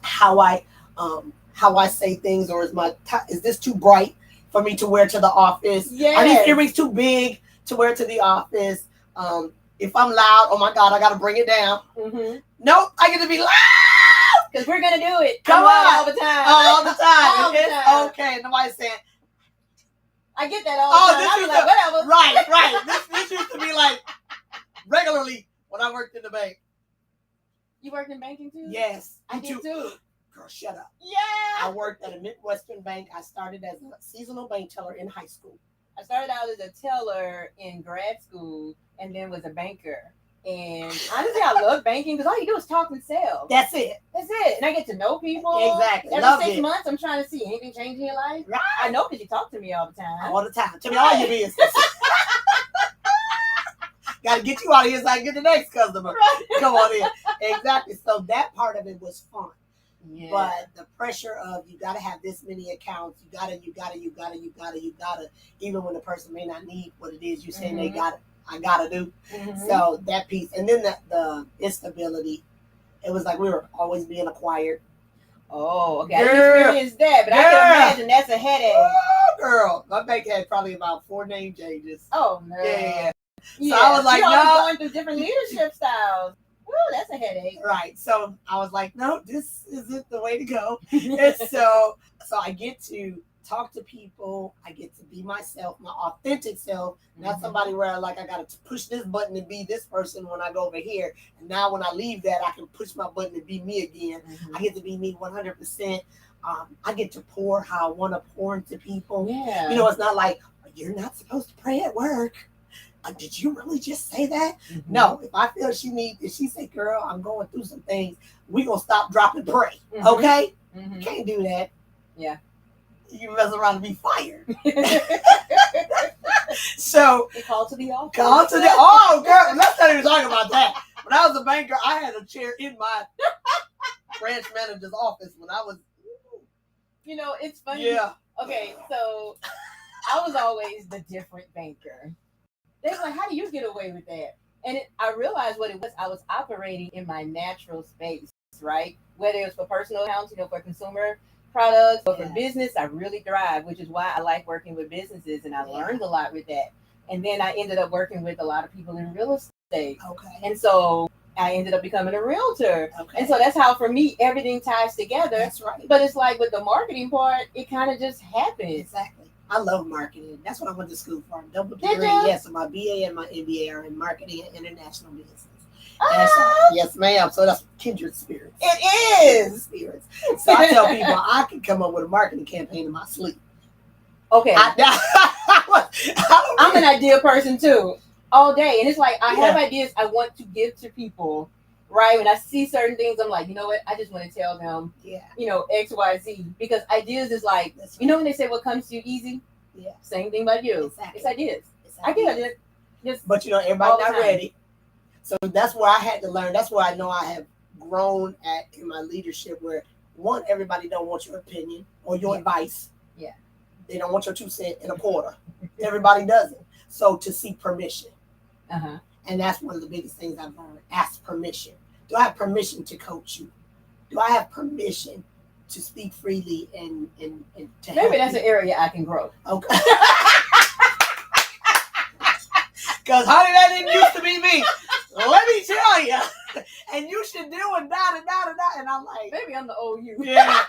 how I say things, or is this too bright for me to wear to the office? Yes. Are these earrings too big to wear to the office? If I'm loud, oh my God, I got to bring it down. Nope, I get to be loud. Because we're going to do it. Come on. All the time. All the time. All the time. Okay. Nobody's saying. I get that all the time. This like, whatever. Right. This used to be like regularly when I worked in the bank. You worked in banking too? Yes. I did too. Girl, shut up. Yeah. I worked at a Midwestern bank. I started as a seasonal bank teller in high school. I started out as a teller in grad school and then was a banker. And honestly, I love banking because all you do is talk and sell. That's it. And I get to know people. Exactly. Every 6 months, I'm trying to see anything change in your life. Right. I know because you talk to me all the time. All the time. Tell me all your business. Got to get you out of here so I can get the next customer. Right. Come on in. Exactly. So that part of it was fun. Yeah. But the pressure of you got to have this many accounts. You gotta. Even when the person may not need what it is you're saying they got it. I gotta do. So that piece, and then the instability, it was like we were always being acquired. Oh, okay. I didn't experience that, but I can imagine that's a headache. Oh, girl, my bank had probably about 4 name changes. Oh no. Yeah. So I was like, no. Going through different leadership styles. Woo, that's a headache. Right. So I was like, no, this isn't the way to go. And so I get to talk to people. I get to be myself, my authentic self, not somebody where I got to push this button and be this person when I go over here. And now when I leave that, I can push my button and be me again. I get to be me 100%. I get to pour how I want to pour into people. Yeah. You know, it's not like, you're not supposed to pray at work. Did you really just say that? Mm-hmm. No, if I feel if she say, girl, I'm going through some things, we going to stop, drop, and pray. Mm-hmm. Okay? Mm-hmm. You can't do that. Yeah. You mess around and be fired. So, call to the altar. Oh, girl, let's not even talk about that. When I was a banker, I had a chair in my branch manager's office when I was. You know, it's funny. Yeah. Okay, so I was always the different banker. They were like, how do you get away with that? And I realized what it was. I was operating in my natural space, right? Whether it was for personal accounts, you know, for consumer products, or for business, I really thrive, which is why I like working with businesses, and I learned a lot with that. And then I ended up working with a lot of people in real estate. Okay. And so I ended up becoming a realtor. Okay. And so that's how, for me, everything ties together. That's right. But it's like with the marketing part, it kind of just happens. Exactly. I love marketing. That's what I went to school for. I'm double degree. Yes, so my BA and my MBA are in marketing and international business. Yes, ma'am. So that's kindred spirits. It is. Spirits. So I tell people I can come up with a marketing campaign in my sleep. Okay. I'm an idea person too, all day. And it's like, I have ideas I want to give to people, right? When I see certain things, I'm like, you know what? I just want to tell them, you know, X, Y, Z. Because ideas is like, you know when they say what comes to you easy? Yeah. Same thing about you. Exactly. It's ideas. I get ideas. But you know, everybody's not ready. So that's where I had to learn. That's where I know I have grown in my leadership, where one, everybody don't want your opinion or your advice. Yeah. They don't want your 2 cents and a quarter. Everybody doesn't. So to seek permission. Uh-huh. And that's one of the biggest things I've learned. Ask permission. Do I have permission to coach you? Do I have permission to speak freely and to maybe that's an area I can grow. Okay. Because honey, that didn't used to be me. Let me tell you. And you should do it, and I'm like, maybe I'm the old you. Yeah.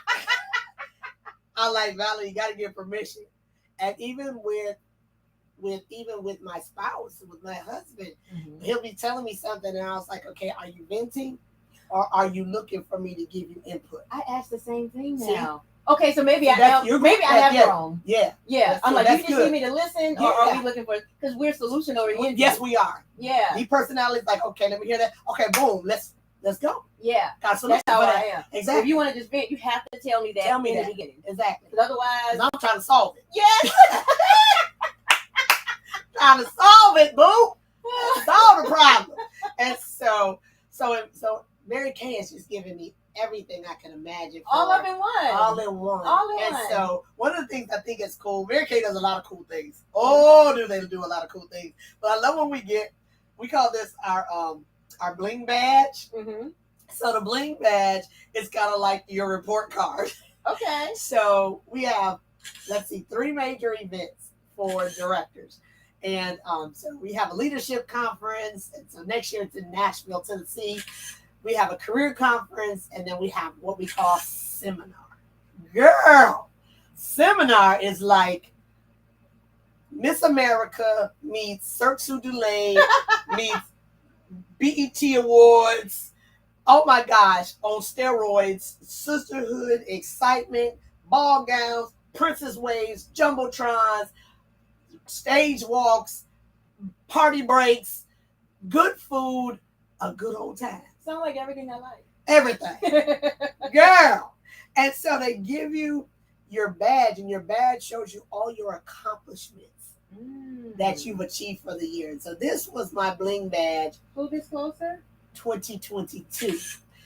I'm like, Valerie, you got to get permission. And even with my spouse, with my husband, he'll be telling me something, and I was like, okay, are you venting, or are you looking for me to give you input? I ask the same thing now. Okay, so maybe I have grown. Yeah. I'm like, you just need me to listen, or are we looking for? Because we're solution oriented. Yes, we are. Yeah. The personality is like, okay, let me hear that. Okay, boom, let's go. Yeah. That's how I am. Exactly. If you want to just vent, you have to tell me that in the beginning. Exactly. Because otherwise, I'm trying to solve it. Yes. Trying to solve it, boo. Solve the problem. And so Mary Kay is just giving me everything I can imagine. All in one. And so one of the things I think is cool, Mary Kay does a lot of cool things. Oh, do they do a lot of cool things. But I love when we call this our bling badge. Mm-hmm. So the bling badge is kind of like your report card. Okay. So we have, 3 major events for directors. And so we have a leadership conference. And so next year it's in Nashville, Tennessee. We have a career conference. And then we have what we call seminar. Girl, seminar is like Miss America meets Cirque du Soleil meets BET Awards. Oh my gosh, on steroids, sisterhood, excitement, ball gowns, princess waves, jumbotrons, stage walks, party breaks, good food, a good old time. Sound like everything I like. Everything. Girl. And so they give you your badge, and your badge shows you all your accomplishments that you've achieved for the year. And so this was my bling badge. Who gets closer? 2022.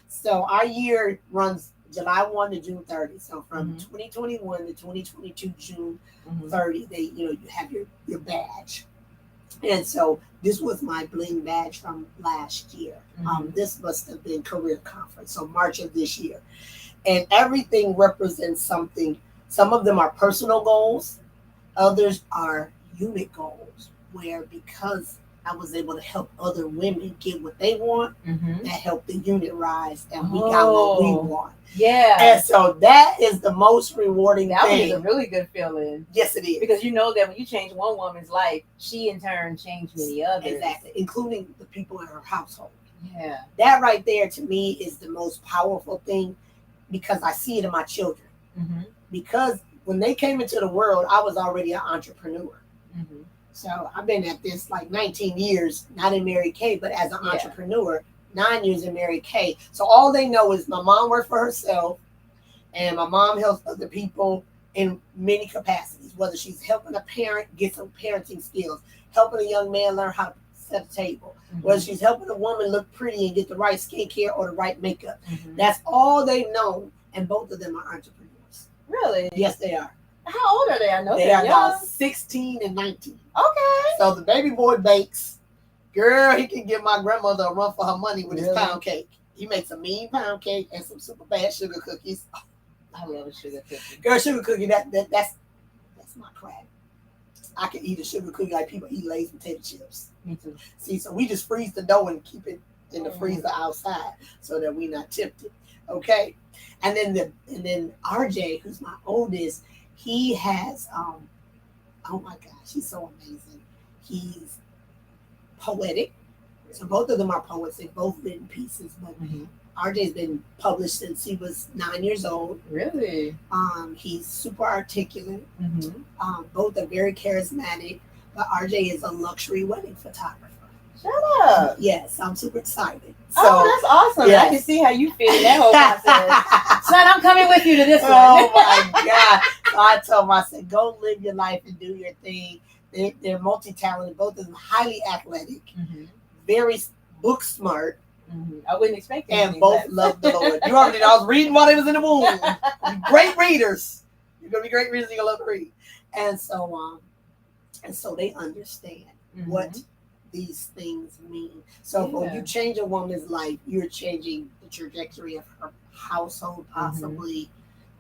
So our year runs July 1 to June 30. So from 2021 to 2022 June 30, you have your badge. And so this was my bling badge from last year. This must have been career conference, so March of this year. And everything represents something. Some of them are personal goals. Others are unit goals, where because I was able to help other women get what they want, that helped the unit rise, and we got what we want. Yeah. And so that is the most rewarding thing. That is a really good feeling. Yes, it is. Because you know that when you change one woman's life, she in turn changed many others. Exactly. Including the people in her household. Yeah. That right there to me is the most powerful thing, because I see it in my children. Mm-hmm. because when they came into the world, I was already an entrepreneur. Mm-hmm. So I've been at this like 19 years, not in Mary Kay, but as an entrepreneur, 9 years in Mary Kay. So all they know is my mom worked for herself, and my mom helps other people in many capacities, whether she's helping a parent get some parenting skills, helping a young man learn how to set a table, whether she's helping a woman look pretty and get the right skincare or the right makeup. That's all they know, and both of them are entrepreneurs. Really? Yes, they are. How old are they? I know they are young. About 16 and 19. Okay. So the baby boy bakes. Girl, he can give my grandmother a run for her money with his pound cake. He makes a mean pound cake and some super bad sugar cookies. Oh, I love a sugar cookie. Girl, sugar cookie, that's my crack. I can eat a sugar cookie like people eat Lay's potato chips. Me too. See, so we just freeze the dough and keep it in the freezer outside so that we're not tempted. Okay. And then RJ, who's my oldest, he has oh my gosh, he's so amazing. He's poetic. So both of them are poets. They've both written pieces, but RJ's been published since he was 9 years old. Really? He's super articulate. Both are very charismatic, but RJ is a luxury wedding photographer. Shut up. Yes, I'm super excited. So, that's awesome. Yes. I can see how you feel in that whole process. Son, I'm coming with you to this one. Oh my God. So I told him, I said, go live your life and do your thing. They're multi-talented, both of them highly athletic, very book smart. I wouldn't expect that. And both love the Lord. You already know, I was reading while they was in the womb. Great readers. You're gonna be great readers. You're gonna love to read. And so they understand what these things mean. So when you change a woman's life, you're changing the trajectory of her household, possibly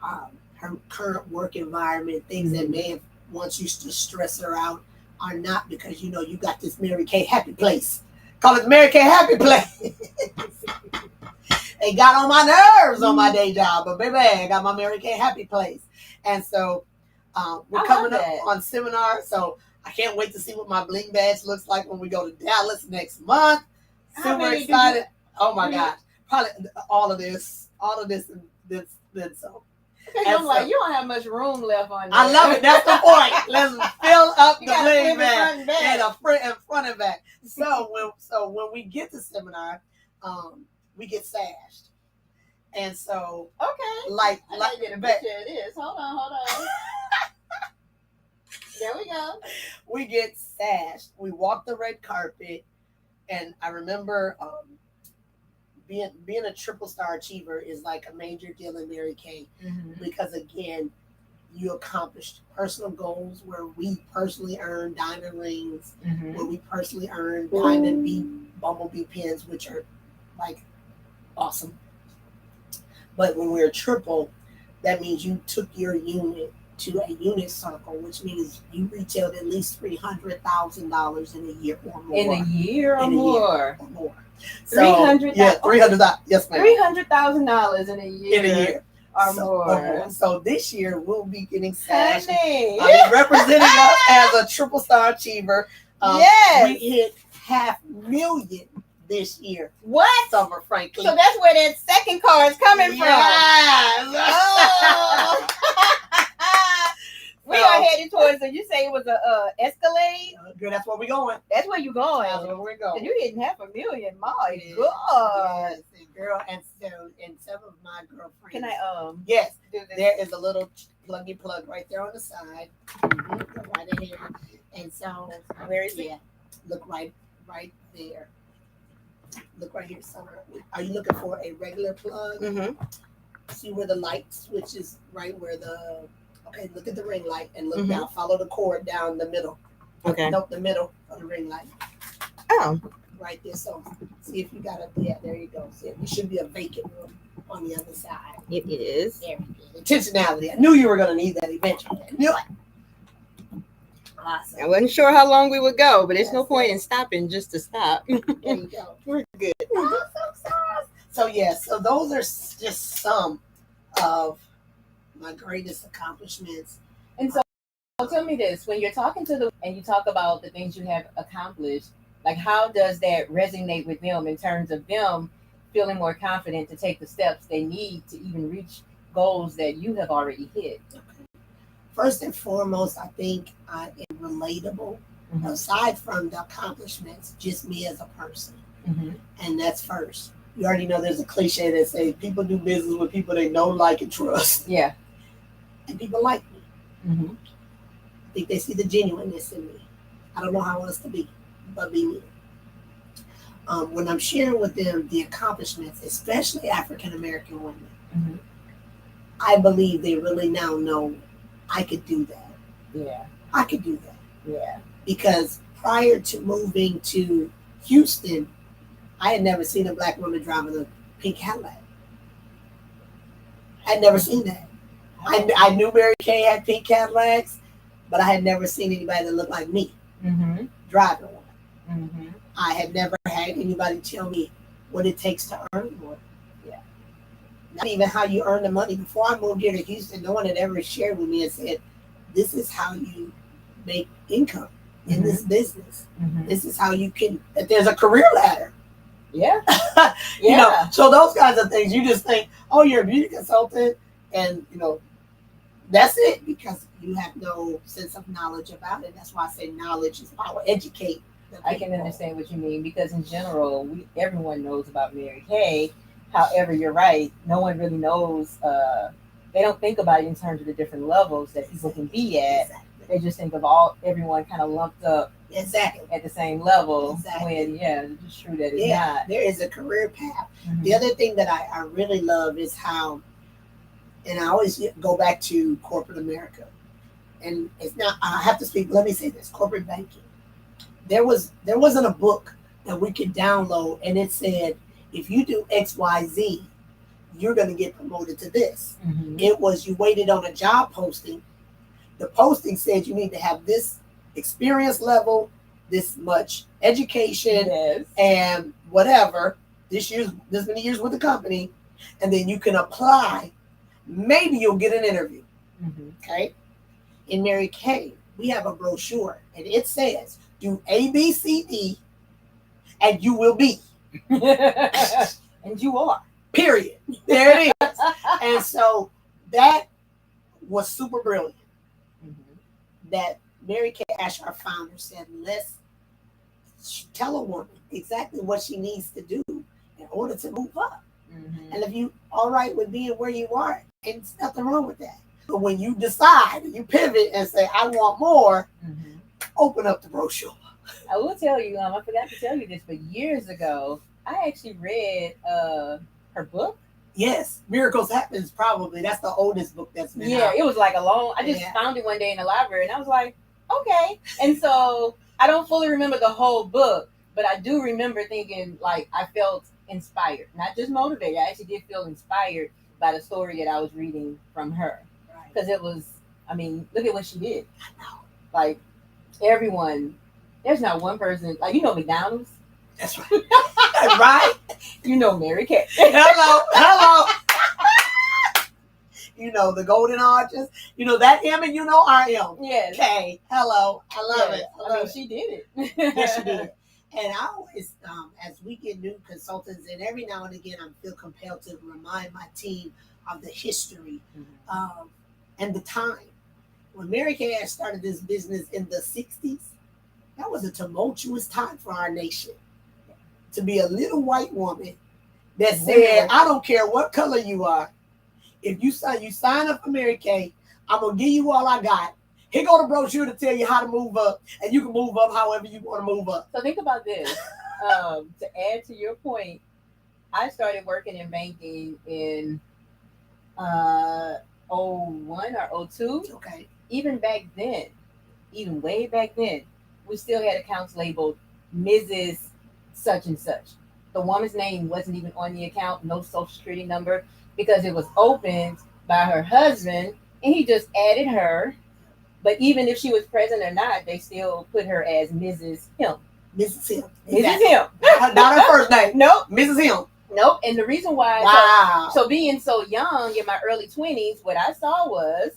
her current work environment. Things that may have once used to stress her out are not, because you know you got this Mary Kay happy place. Call it the Mary Kay happy place. It got on my nerves on my day job, but baby, I got my Mary Kay happy place. And so we're coming up on seminar, so I can't wait to see what my bling badge looks like when we go to Dallas next month. Super excited. Oh my gosh. Probably all of this and then so. I'm like, you don't have much room left on there. I love it. That's the point. Let's fill up the bling badge in front and back. So when we get to seminar, we get sashed. And so like I get a picture of this. Hold on. There we go. We get sashed. We walk the red carpet, and I remember being a triple star achiever is like a major deal in Mary Kay because again, you accomplished personal goals where we personally earn diamond rings, where we personally earn diamond bumblebee pins, which are like awesome. But when we're triple, that means you took your unit to a unit circle, which means you retailed at least $300,000 in a year or more. In a year or more. So, $300,000. Yeah, $300,000. Yes, ma'am. $300,000 in a year. In a year. Or more. So this year we'll be getting sashed. I'll be representing us as a triple star achiever. Yes. We hit 500,000 this year. What? Summer Franklin. So that's where that second car is coming from. Oh. We are headed towards, you say it was a Escalade? Good, that's where we're going. That's where you're going. That's where we're going. You're hitting 500,000. My God. Yes, girl, and some of my girlfriends. Can I Yes, there is a little plug right there on the side. Go right ahead. And so where is it? Yeah. Look right there. Look right here, Summer. Are you looking for a regular plug? See where the light switch is, right where okay, look at the ring light and look down. Follow the cord down the middle. Okay. Nope, the middle of the ring light. Oh. Right there. So see if you got there you go. See, it should be a vacant room on the other side. It is. There we go. Intentionality. I knew you were going to need that eventually. I knew it. Awesome. I wasn't sure how long we would go, but there's no point in stopping just to stop. There you go. We're good. So those are just some of my greatest accomplishments. And so tell me this, when you're talking to and you talk about the things you have accomplished, like how does that resonate with them in terms of them feeling more confident to take the steps they need to even reach goals that you have already hit? First and foremost, I think I am relatable. Mm-hmm. Aside from the accomplishments, just me as a person. Mm-hmm. And that's first. You already know there's a cliche that says people do business with people they know, like, and trust. Yeah. And people like me. Mm-hmm. I think they see the genuineness in me. I don't know how else to be, but be me. When I'm sharing with them the accomplishments, especially African American women, mm-hmm. I believe they really now know I could do that. Yeah. I could do that. Yeah. Because prior to moving to Houston, I had never seen a black woman driving a pink Cadillac. I had never seen that. I knew Mary Kay had pink Cadillacs, but I had never seen anybody that looked like me mm-hmm. driving one. Mm-hmm. I had never had anybody tell me what it takes to earn one. Yeah. Not even how you earn the money. Before I moved here to Houston, no one had ever shared with me and said, this is how you make income in mm-hmm. this business. Mm-hmm. This is how you can, that there's a career ladder. Yeah. You know, so those kinds of things, you just think, oh, you're a beauty consultant, and, you know, that's it, because you have no sense of knowledge about it. That's why I say knowledge is power. Educate. I can understand what you mean, because in general, everyone knows about Mary Kay. However, you're right. No one really knows. They don't think about it in terms of the different levels that people can be at. Exactly. They just think of everyone kind of lumped up exactly at the same level. Exactly. When, it's true that it's not. There is a career path. Mm-hmm. The other thing that I really love is how, and I always go back to corporate America, and it's not, I have to speak, let me say this, corporate banking. There wasn't a book that we could download and it said, if you do XYZ, you're going to get promoted to this. Mm-hmm. It was, you waited on a job posting. The posting said you need to have this experience level, this much education, yes. and whatever, this many years with the company, and then you can apply. Maybe you'll get an interview. Mm-hmm. Okay? In Mary Kay, we have a brochure, and it says, do A, B, C, D, and you will be. And you are. Period. There it is. And so that was super brilliant. Mm-hmm. That Mary Kay Ash, our founder, said, let's tell a woman exactly what she needs to do in order to move up. Mm-hmm. And if you all right with being where you are, there's nothing wrong with that. But when you decide, you pivot and say, I want more, mm-hmm. open up the brochure. I will tell you, I forgot to tell you this, but years ago, I actually read her book. Yes, Miracles Happens, probably. That's the oldest book that's been out. It was like I just found it one day in the library, and I was like, okay. And so I don't fully remember the whole book, but I do remember thinking, like, I felt inspired, not just motivated. I actually did feel inspired by the story that I was reading from her. Because it was, look at what she did. I know. Like, everyone, there's not one person, like, McDonald's. That's right. Right? Mary Kay. Hello. The Golden Arches. That M and our M. Yes. K. Hello. I love it. I love it. She did it. Yes, she did. And I always, as we get new consultants, and every now and again, I feel compelled to remind my team of the history and the time. When Mary Kay started this business in the 60s, that was a tumultuous time for our nation. To be a little white woman that said, I don't care what color you are. If you sign up for Mary Kay, I'm going to give you all I got. Here go the brochure to tell you how to move up, and you can move up however you want to move up. So think about this. To add to your point, I started working in banking in 01 or 02. Okay. Even back then, even way back then, we still had accounts labeled Mrs. such and such. The woman's name wasn't even on the account, no social security number, because it was opened by her husband, and he just added her. But even if she was present or not, they still put her as Mrs. Him. Mrs. Him. Mrs. Him. Not her first name. Nope. Mrs. Him. Nope. And the reason why, wow. So being so young in my early 20s, what I saw was,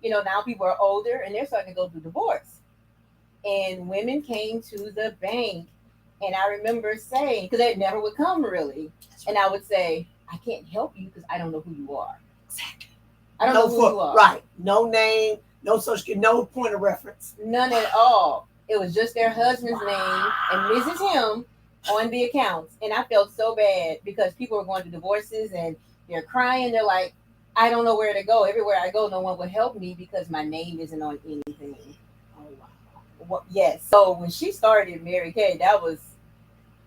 now people are older and they're starting to go through divorce. And women came to the bank, and I remember saying, because they never would come really, and I would say, I can't help you because I don't know who you are. Exactly. I don't know who you are. Right. No name, no social security, no point of reference. None at all. It was just their husband's name and Mrs. Him on the accounts. And I felt so bad because people were going to divorces and they're crying. They're like, I don't know where to go. Everywhere I go, no one will help me because my name isn't on anything. Oh, wow. Well, yes. So when she started Mary Kay, that was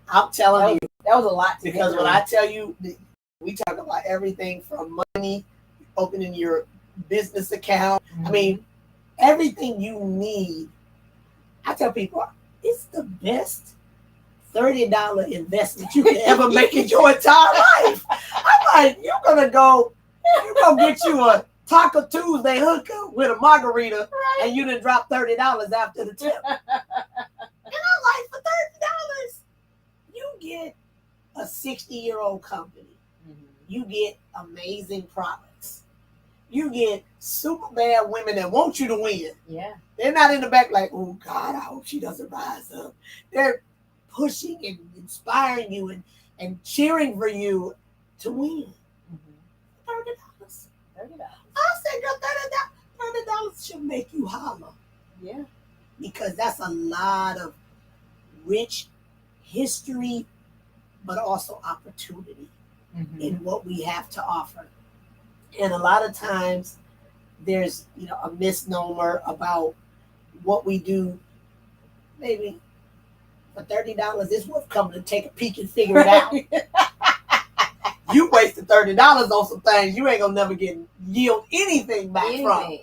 I'm telling you. That was a lot to Because when I tell you, we talk about everything from money, opening your business account. Mm-hmm. I mean, everything you need. I tell people, it's the best $30 investment you can ever make in your entire life. I'm like, you're gonna get you a Taco Tuesday hookup with a margarita, right. And you done drop $30 after the tip. And I'm like, for $30, you get a 60-year-old company. Mm-hmm. You get amazing products. You get super bad women that want you to win. Yeah. They're not in the back like, oh God, I hope she doesn't rise up. They're pushing and inspiring you and cheering for you to win. Mm-hmm. $30. $30. I said, $30 should make you holler. Yeah. Because that's a lot of rich history, but also opportunity in what we have to offer. And a lot of times there's, a misnomer about what we do. Maybe for $30, it's worth coming to take a peek and figure it out. You wasted $30 on some things you ain't gonna never yield anything back from.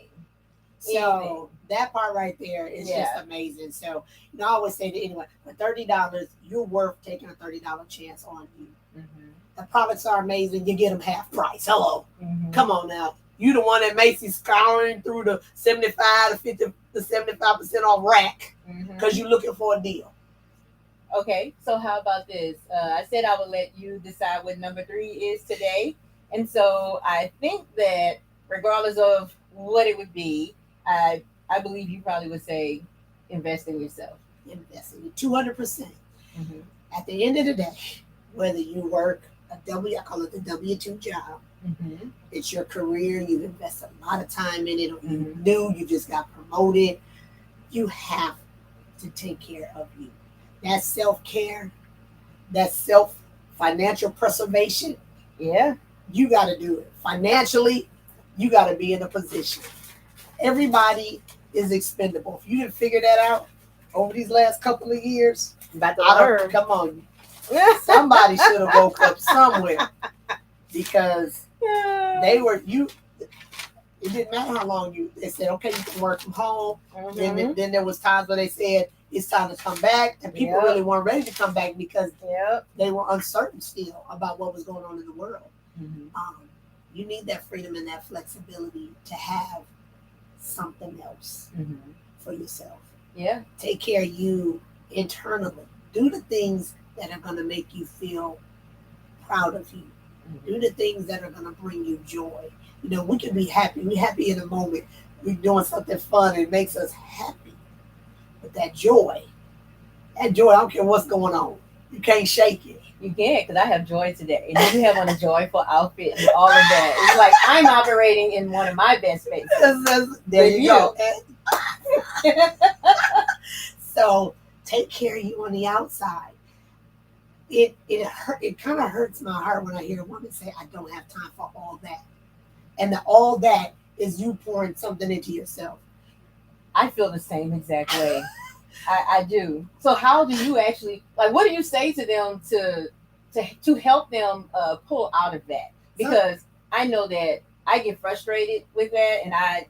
So that part right there is just amazing. So I always say to anyone, for $30, you're worth taking a $30 chance on you. Mm-hmm. The products are amazing. You get them half price. Hello. Mm-hmm. Come on now. You the one that Macy's scouring through the 75 to 50 to 75% off rack because you're looking for a deal. Okay, so how about this? I said I would let you decide what number 3 is today. And so I think that regardless of what it would be, I believe you probably would say invest in yourself. Invest in you 200%. Mm-hmm. At the end of the day, whether you work I call it the W-2 job. Mm-hmm. It's your career. You've invested a lot of time in it. You just got promoted. You have to take care of you. That's self-care. That's financial preservation. Yeah. You got to do it. Financially, you got to be in a position. Everybody is expendable. If you didn't figure that out over these last couple of years, come on. Somebody should have woke up somewhere because it didn't matter how long they said, okay, you can work from home. Mm-hmm. Then there was times where they said it's time to come back, and people really weren't ready to come back because they were uncertain still about what was going on in the world. Mm-hmm. You need that freedom and that flexibility to have something else for yourself. Yeah. Take care of you internally. Do the things that are going to make you feel proud of you. Mm-hmm. Do the things that are going to bring you joy. We can be happy. We're happy in a moment. We're doing something fun. It makes us happy. But that joy, I don't care what's going on. You can't shake it. You can't, because I have joy today. And you have on a joyful outfit and all of that. It's like I'm operating in one of my best spaces. There you go. So take care of you on the outside. It kind of hurts my heart when I hear a woman say, I don't have time for all that. And all that is you pouring something into yourself. I feel the same exact way. I do. So how do you actually, what do you say to them to help them pull out of that? Because I know that I get frustrated with that and I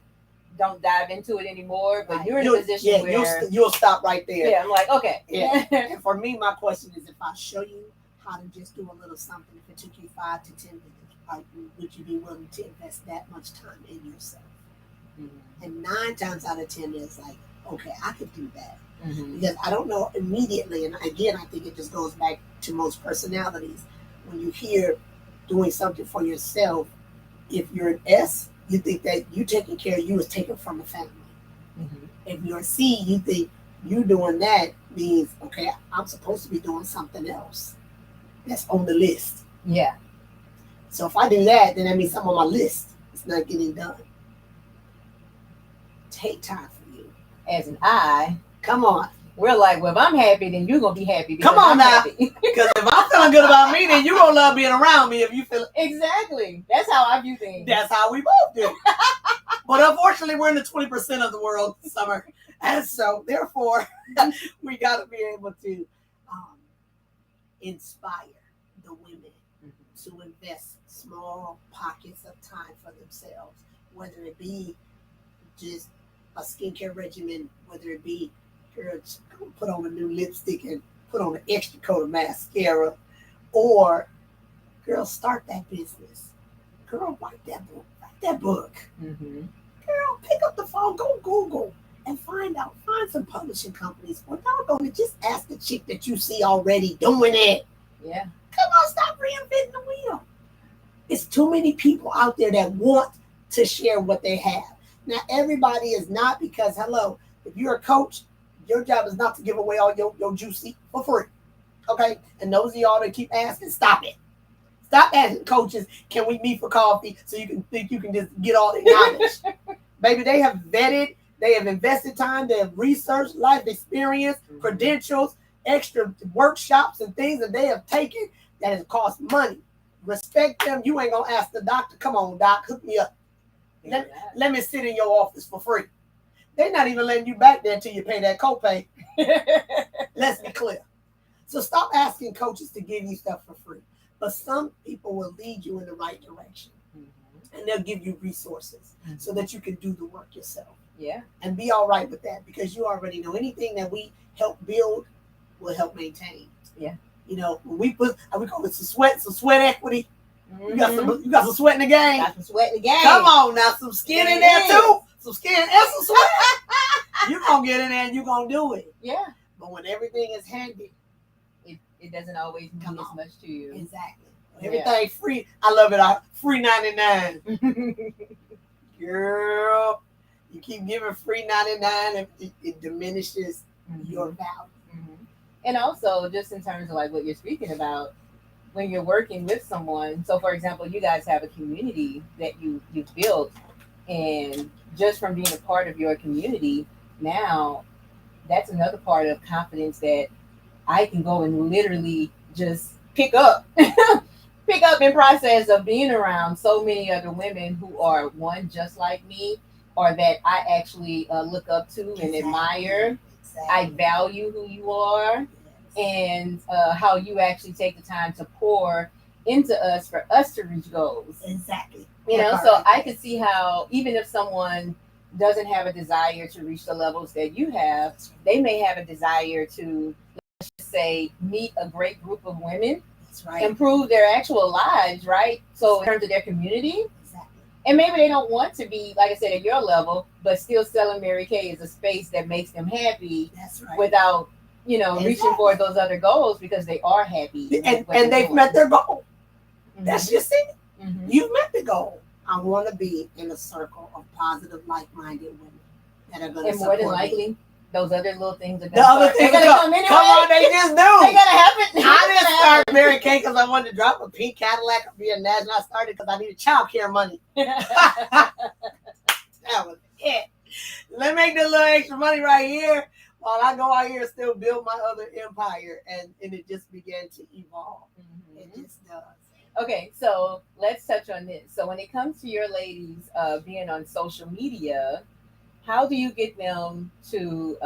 don't dive into it anymore, but you're in a position where you'll stop right there. Yeah, I'm like, okay. Yeah. And for me, my question is, if I show you how to just do a little something, if it took you 5 to 10 minutes, would you be willing to invest that much time in yourself? Mm-hmm. And 9 times out of 10 is like, okay, I could do that. Mm-hmm. Because I don't know immediately, and again, I think it just goes back to most personalities. When you hear doing something for yourself, if you're an S, you think that you taking care of you is taken from the family. Mm-hmm. If you're a C, you think you doing that means, okay, I'm supposed to be doing something else that's on the list. Yeah. So if I do that, then that means I'm on my list. it's not getting done. Take time for you. As an I, Come on. we're like, well, if I'm happy, then you're gonna be happy. Come on I'm now. happy. Because if I'm feeling good about me, then you're going to love being around me if you feel Exactly. That's how I view things. That's how we both do. But unfortunately, we're in the 20% of the world, Summer. And so, therefore, we got to be able to inspire the women to invest small pockets of time for themselves, whether it be just a skincare regimen, whether it be, girl, put on a new lipstick and put on an extra coat of mascara, or, girl, start that business. Girl, write that book. Write that book. Mm-hmm. Girl, pick up the phone, go Google, and find some publishing companies. Or doggone, just ask the chick that you see already doing it. Yeah. Come on, stop reinventing the wheel. It's too many people out there that want to share what they have. Now, everybody is not, because, hello, if you're a coach, your job is not to give away all your juicy for free. Okay? And those of y'all that keep asking, stop it. Stop asking coaches, can we meet for coffee, so you can think you can just get all the knowledge. Baby, they have vetted, they have invested time, they have researched, life experience, credentials, extra workshops and things that they have taken that has cost money. Respect them. You ain't gonna ask the doctor, come on, doc, hook me up. Let me sit in your office for free. They're not even letting you back there until you pay that copay. Let's be clear. So stop asking coaches to give you stuff for free. But some people will lead you in the right direction. And they'll give you resources so that you can do the work yourself. Yeah. And be all right with that, because you already know anything that we help build will help maintain. Yeah. You know, when we call it some sweat equity. You got some sweat in the game. Got some sweat in the game. Come on now, some skin in there too. Some skin and some sweat. You're gonna get in there and you're gonna do it. Yeah. But when everything is handy, it doesn't always mean as much to you. Exactly. Everything free. I love it. Free 99. Girl, you keep giving free 99, it diminishes your value. And also, just in terms of like what you're speaking about, when you're working with someone, so for example, you guys have a community that you've built, and just from being a part of your community, now that's another part of confidence that I can go and literally just pick up in process of being around so many other women who are one just like me, or that I actually look up to and admire. I value who you are, and how you actually take the time to pour into us for us to reach goals. Exactly. You know, so I could see how even if someone doesn't have a desire to reach the levels that you have, they may have a desire to, let's just say, meet a great group of women. That's right. Improve their actual lives, right? So in terms of their community. Exactly. And maybe they don't want to be, like I said, at your level, but still selling Mary Kay is a space that makes them happy. That's right. Without, reaching for those other goals, because they are happy. And they've met their goal. That's just it. You've met the goal. I want to be in a circle of positive, like-minded women that are going to support me. And more than likely, those other little things are going to come anyway. Come on, they just do. They're going to happen. I didn't start Mary Kay because I wanted to drop a pink Cadillac or be a national. I started because I needed childcare money. That was it. Let me make this little extra money right here while I go out here and still build my other empire. And it just began to evolve. It just does. Okay, so let's touch on this. So when it comes to your ladies being on social media, how do you get them to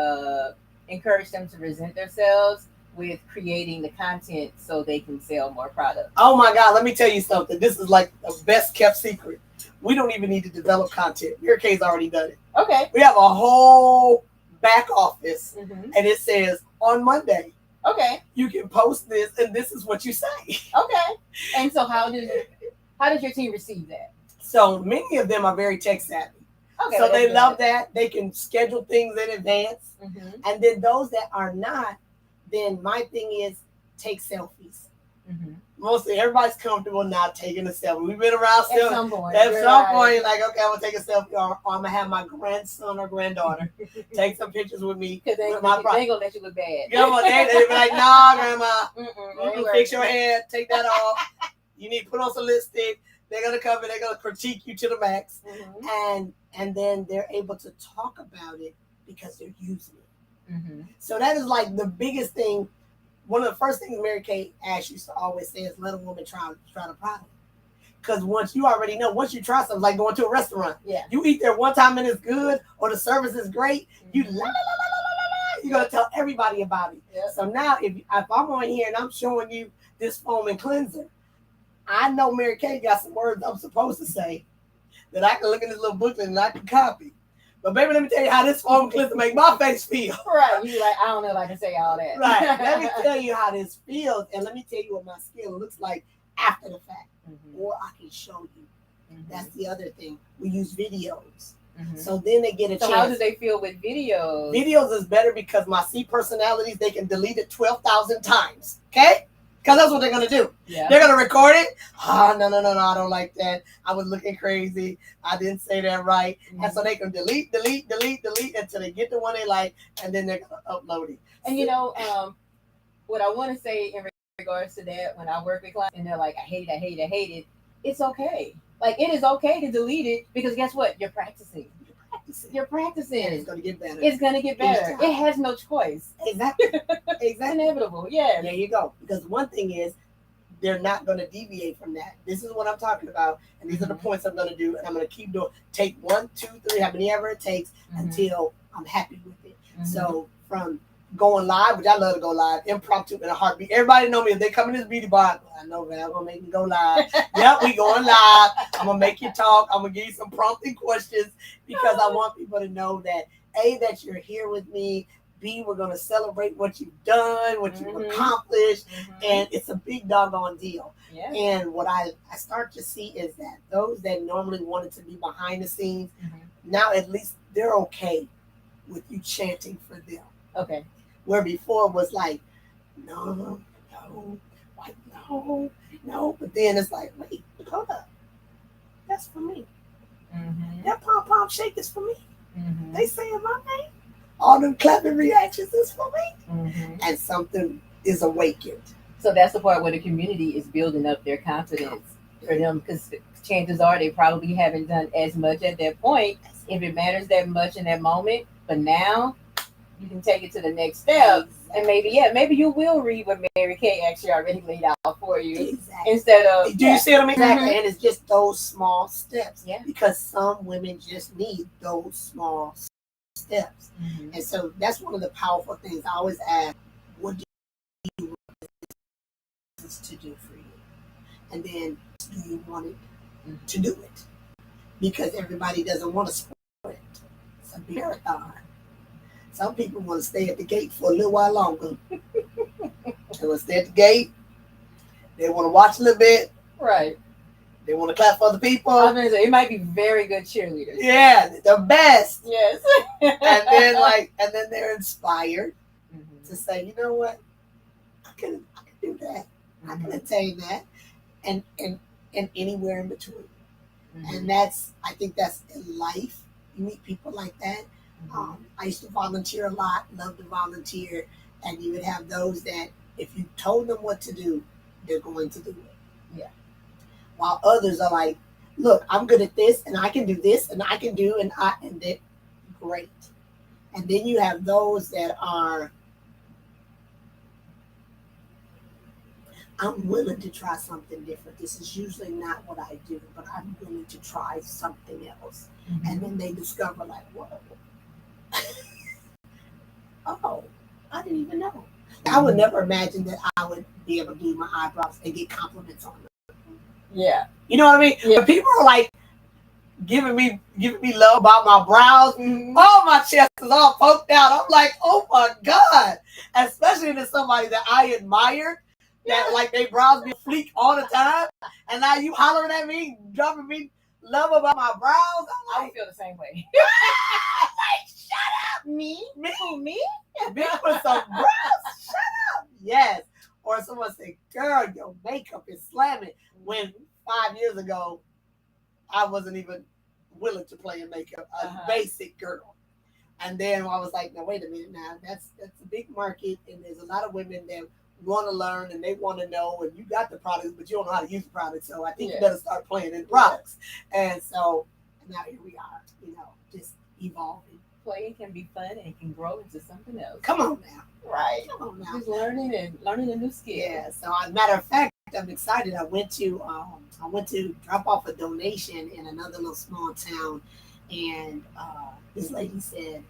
encourage them to present themselves with creating the content so they can sell more products? Oh my God, let me tell you something. This is like the best kept secret. We don't even need to develop content. Mary Kay's already done it. Okay. We have a whole back office and it says on Monday. Okay. You can post this and this is what you say. Okay. And so how does your team receive that? So many of them are very tech savvy. Okay. So they love that. They can schedule things in advance. And then those that are not, then my thing is take selfies. Mostly everybody's comfortable now taking a selfie. We've been around still. At some point, like, okay, I'm going to take a selfie, or I'm going to have my grandson or granddaughter take some pictures with me. Because they ain't going to let you look bad. Come on, they be like, nah, grandma, fix your hair, take that off. You need to put on some lipstick. They're gonna come and they're gonna critique you to the max, Mm-hmm. and then they're able to talk about it because they're using it. Mm-hmm. So that is like the biggest thing. One of the first things Mary Kate Ash used to always say is, "Let a woman try the product." Because once you already know, once you try something, like going to a restaurant, Yeah. you eat there one time and it's good, or the service is great, you la la la la la la, you're gonna tell everybody about it. Yep. So now, if I'm on here and I'm showing you this foam and cleanser, I know Mary Kay got some words I'm supposed to say that I can look in this little booklet and I can copy. But baby, let me tell you how this foam cleanser make my face feel. Right. You like, I don't know if I can say all that. Right. Let me tell you how this feels, and let me tell you what my skin looks like after the fact. Mm-hmm. Or I can show you. Mm-hmm. That's the other thing. We use videos. Mm-hmm. So then they get a So chance. how do they feel with videos? Videos is better because my C personalities, they can delete it 12,000 times. Okay? Because that's what they're going to do. Yeah. They're going to record it. Oh, no, I don't like that. I was looking crazy. I didn't say that right. Mm-hmm. And so they can delete until they get the one they like, and then they're going to upload it. And you know, what I want to say in regards to that, when I work with clients and they're like, I hate it, it's okay. Like, it is okay to delete it because guess what? You're practicing. You're practicing. And it's going to get better. It's going to get better. It has no choice. Exactly. It's inevitable. Yeah. There you go. Because one thing is, they're not going to deviate from that. This is what I'm talking about, and these are the points I'm going to do, and I'm going to keep doing. Take 1, 2, 3, how many ever it takes until I'm happy with it. Mm-hmm. So from going live, which I love to go live, impromptu in a heartbeat. Everybody know me. If they come in this beauty bar, I know Val gonna make me go live. Yep, we going live. I'm gonna make you talk. I'm gonna give you some prompting questions because I want people to know that A, that you're here with me. B, we're gonna celebrate what you've done, what you've accomplished, and it's a big doggone deal. Yeah. And what I start to see is that those that normally wanted to be behind the scenes, now at least they're okay with you chanting for them. Okay. Where before it was like, no, like no. But then it's like, wait, hold up. That's for me. That pom-pom shake is for me. They saying my name. All them clapping reactions is for me. And something is awakened. So that's the part where the community is building up their confidence for them, because chances are they probably haven't done as much at that point, if it matters that much in that moment. But now you can take it to the next step, and maybe you will read what Mary Kay actually already laid out for you, instead of. Do you see what I mean? Exactly, and it's just those small steps. Yeah. Because some women just need those small steps, and so that's one of the powerful things. I always ask, what do you want this to do for you, and then do you want it to do it? Because everybody doesn't want to sprint. It's a marathon. Some people want to stay at the gate for a little while longer. They want to stay at the gate. They want to watch a little bit. Right. They want to clap for other people. I was going to say, it might be very good cheerleaders. Yeah, the best. Yes. and then they're inspired to say, you know what? I can do that. I can attain that. And anywhere in between. And I think that's in life. You meet people like that. I used to volunteer a lot, love to volunteer, and you would have those that if you told them what to do, they're going to do it. Yeah. While others are like, look, I'm good at this, and I can do this, and I can do, and they're great. And then you have those that are, I'm willing to try something different. This is usually not what I do, but I'm willing to try something else. And then they discover like, whoa. Oh, I didn't even know. I would never imagine that I would be able to do my eyebrows and get compliments on them. Yeah. You know what I mean? Yeah. When people are like giving me love about my brows, oh, my chest is all poked out. I'm like, oh my God. Especially to somebody that I admired, that like they brows be fleek all the time. And now you hollering at me, dropping me love about my brows. I would feel the same way. Like, shut up. Me? Who, me? Bitch with some brows. Shut up. Yes. Or someone say, girl, your makeup is slamming. When 5 years ago, I wasn't even willing to play in makeup. A basic girl. And then I was like, no, wait a minute now. That's a big market. And there's a lot of women that want to learn and they want to know, and you got the products, but you don't know how to use the products. So I think Yeah. you better start playing in the products. And so now here we are, just evolving. Playing can be fun and it can grow into something else. Come on now. Right. Come on now. Just learning a new skill. Yeah. So as a matter of fact, I'm excited. I went to drop off a donation in another little small town, and this lady said,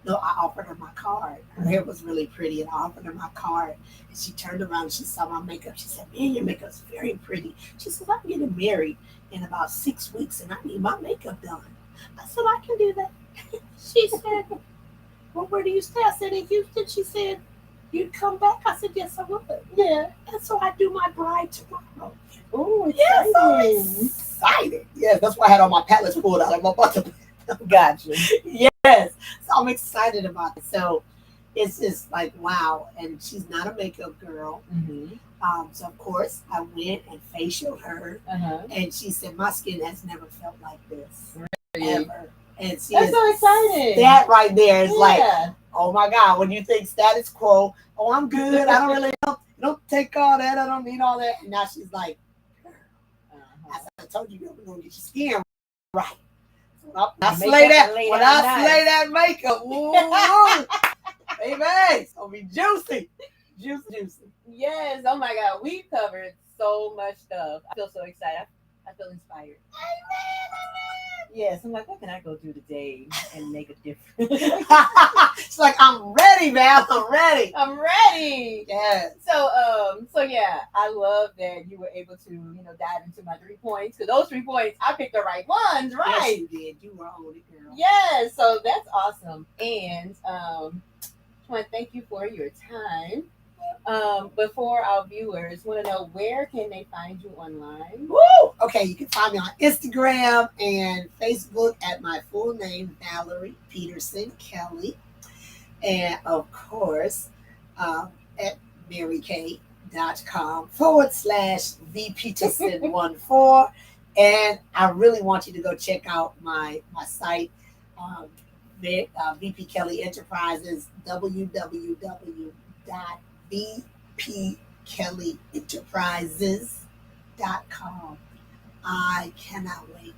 no, I offered her my card. Her hair was really pretty, and I offered her my card. And she turned around and she saw my makeup. She said, man, your makeup's very pretty. She said, I'm getting married in about 6 weeks, and I need my makeup done. I said, I can do that. She said, well, where do you stay? I said, in Houston. She said, you'd come back? I said, yes, I would. Yeah. And so I do my bride tomorrow. Oh, yes, I'm excited. Yes, that's why I had all my palettes pulled out. I'm about to. Gotcha. Yes. So I'm excited about it. So it's just like, wow. And she's not a makeup girl. Mm-hmm. So, of course, I went and facialed her. Uh-huh. And she said, my skin has never felt like this. Really? Ever. And that's so exciting. That right there is like, yeah. oh my God, when you think status quo, oh, I'm good. I don't really don't take all that. I don't need all that. And now she's like, as I told you, we're going to get your skin right. So when I slay that makeup, ooh, baby, it's going to be juicy. Juicy. Yes. Oh my God. We've covered so much stuff. I feel so excited. I feel inspired. Yes, I'm like, what can I go do today and make a difference? It's like, I'm ready, man. I'm ready. I'm ready. Yes. So yeah, I love that you were able to, dive into my 3 points. Because those 3 points, I picked the right ones, right? Yes, you did. You were on it, girl. Yes. So that's awesome. And I want to thank you for your time. Before our viewers want to know, where can they find you online? Woo! Okay, you can find me on Instagram and Facebook at my full name, Valerie Peterson Kelly. And of course, at marykay.com/vpeterson14. And I really want you to go check out my site, VP Kelly Enterprises, www.vpkellyenterprises.com. I cannot wait.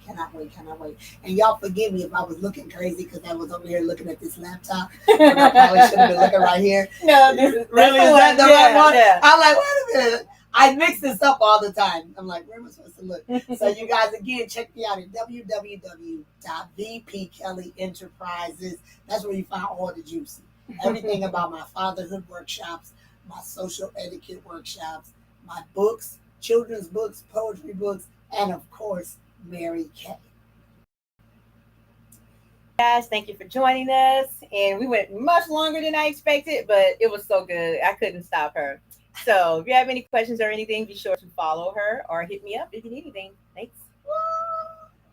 And y'all forgive me if I was looking crazy because I was over here looking at this laptop. And I probably should have been looking right here. No, this is really is that the right one? Yeah. I'm like, wait a minute. I mix this up all the time. I'm like, where am I supposed to look? So you guys, again, check me out at www.vpkellyenterprises. That's where you find all the juicy. Everything about my fatherhood workshops, my social etiquette workshops, my books, children's books, poetry books, and of course, Mary Kay. Guys, thank you for joining us. And we went much longer than I expected, but it was so good. I couldn't stop her. So if you have any questions or anything, be sure to follow her or hit me up if you need anything. Thanks.